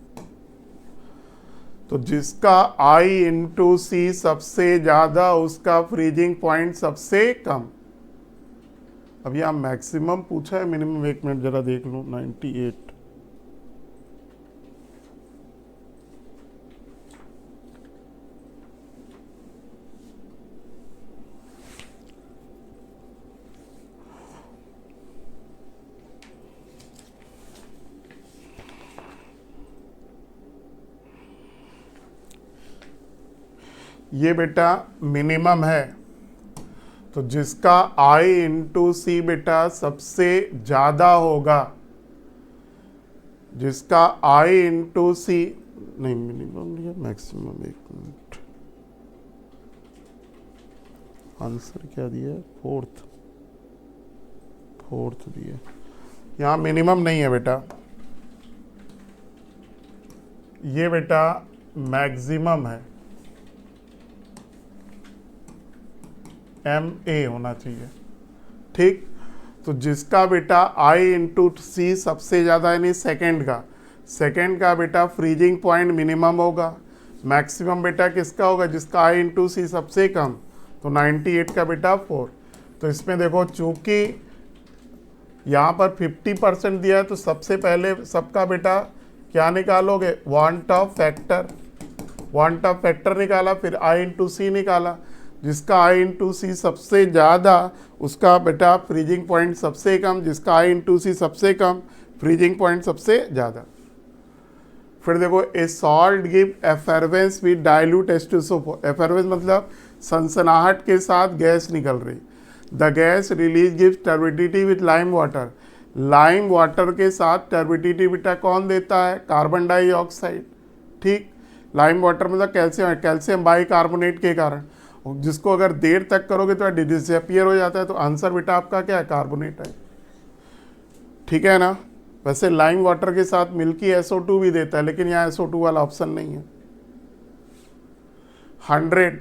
S2: तो जिसका I इंटू सी सबसे ज़्यादा उसका फ्रीजिंग पॉइंट सबसे कम। अब यहाँ मैक्सिमम पूछा है मिनिमम, एक मिनट जरा देख लूँ। 98 ये बेटा मिनिमम है, तो जिसका I इंटू सी बेटा सबसे ज़्यादा होगा, जिसका I इंटू सी नहीं मिनिमम लिया मैक्सिमम। एक मिनट, आंसर क्या दिया, फोर्थ दिया, यहाँ मिनिमम नहीं है बेटा, ये बेटा मैक्सिमम है, MA होना चाहिए। ठीक। तो जिसका बेटा I इंटू सी सबसे ज़्यादा यानी सेकेंड का बेटा फ्रीजिंग पॉइंट मिनिमम होगा। मैक्सिमम बेटा किसका होगा, जिसका I इंटू सी सबसे कम, तो 98 का बेटा 4। तो इसमें देखो चूंकि यहाँ पर 50% दिया है तो सबसे पहले सबका बेटा क्या निकालोगे, want of factor. Want of factor निकाला, फिर आई इंटू सी निकाला। जिसका आई इंटू सी सबसे ज़्यादा उसका बेटा फ्रीजिंग पॉइंट सबसे कम, जिसका आई इंटू सी सबसे कम फ्रीजिंग पॉइंट सबसे ज़्यादा। फिर देखो a salt give effervescence with dilute H2SO4। Effervescence मतलब सनसनाहट के साथ गैस निकल रही। The gas release give turbidity with lime water. Lime water के साथ टर्बिडिटी बेटा कौन देता है, कार्बन डाइऑक्साइड। ठीक, लाइम वाटर मतलब कैल्शियम है, कैल्शियम बाइकार्बोनेट के कारण, जिसको अगर देर तक करोगे तो डिसअपियर हो जाता है। तो आंसर बेटा आपका क्या है, कार्बोनेट है। ठीक है ना। वैसे लाइम वाटर के साथ मिल्की SO2 भी देता है, लेकिन यहाँ SO2 वाला ऑप्शन नहीं है। 100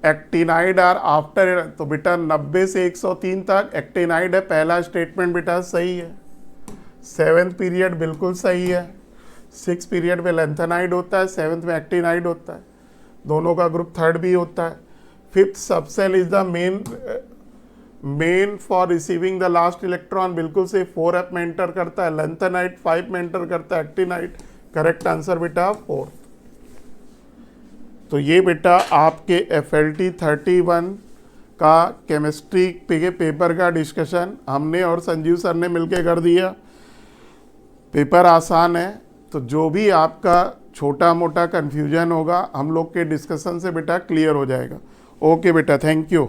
S2: एक्टिनाइड आर आफ्टर, तो बेटा 90 से 103 तक एक्टिनाइड है। पहला स्टेटमेंट बेटा सही है। 7th पीरियड बिल्कुल सही है। 6th पीरियड में लेंथेनाइड होता है, 7th में एक्टिनाइड होता है। दोनों का ग्रुप 3rd भी होता है। 5th subshell is the main for receiving the last electron, बिल्कुल से 4f में एंटर करता है। लेंथेनाइड 5 में एंटर करता है। एक्टिनाइड करेक्ट आंसर बेटा 4। तो ये बेटा आपके FLT 31 का केमिस्ट्री के पेपर का डिस्कशन हमने और संजीव सर ने मिलके कर दिया। पेपर आसान है, तो जो भी आपका छोटा मोटा कन्फ्यूजन होगा हम लोग के डिस्कशन से बेटा क्लियर हो जाएगा। ओके बेटा, थैंक यू।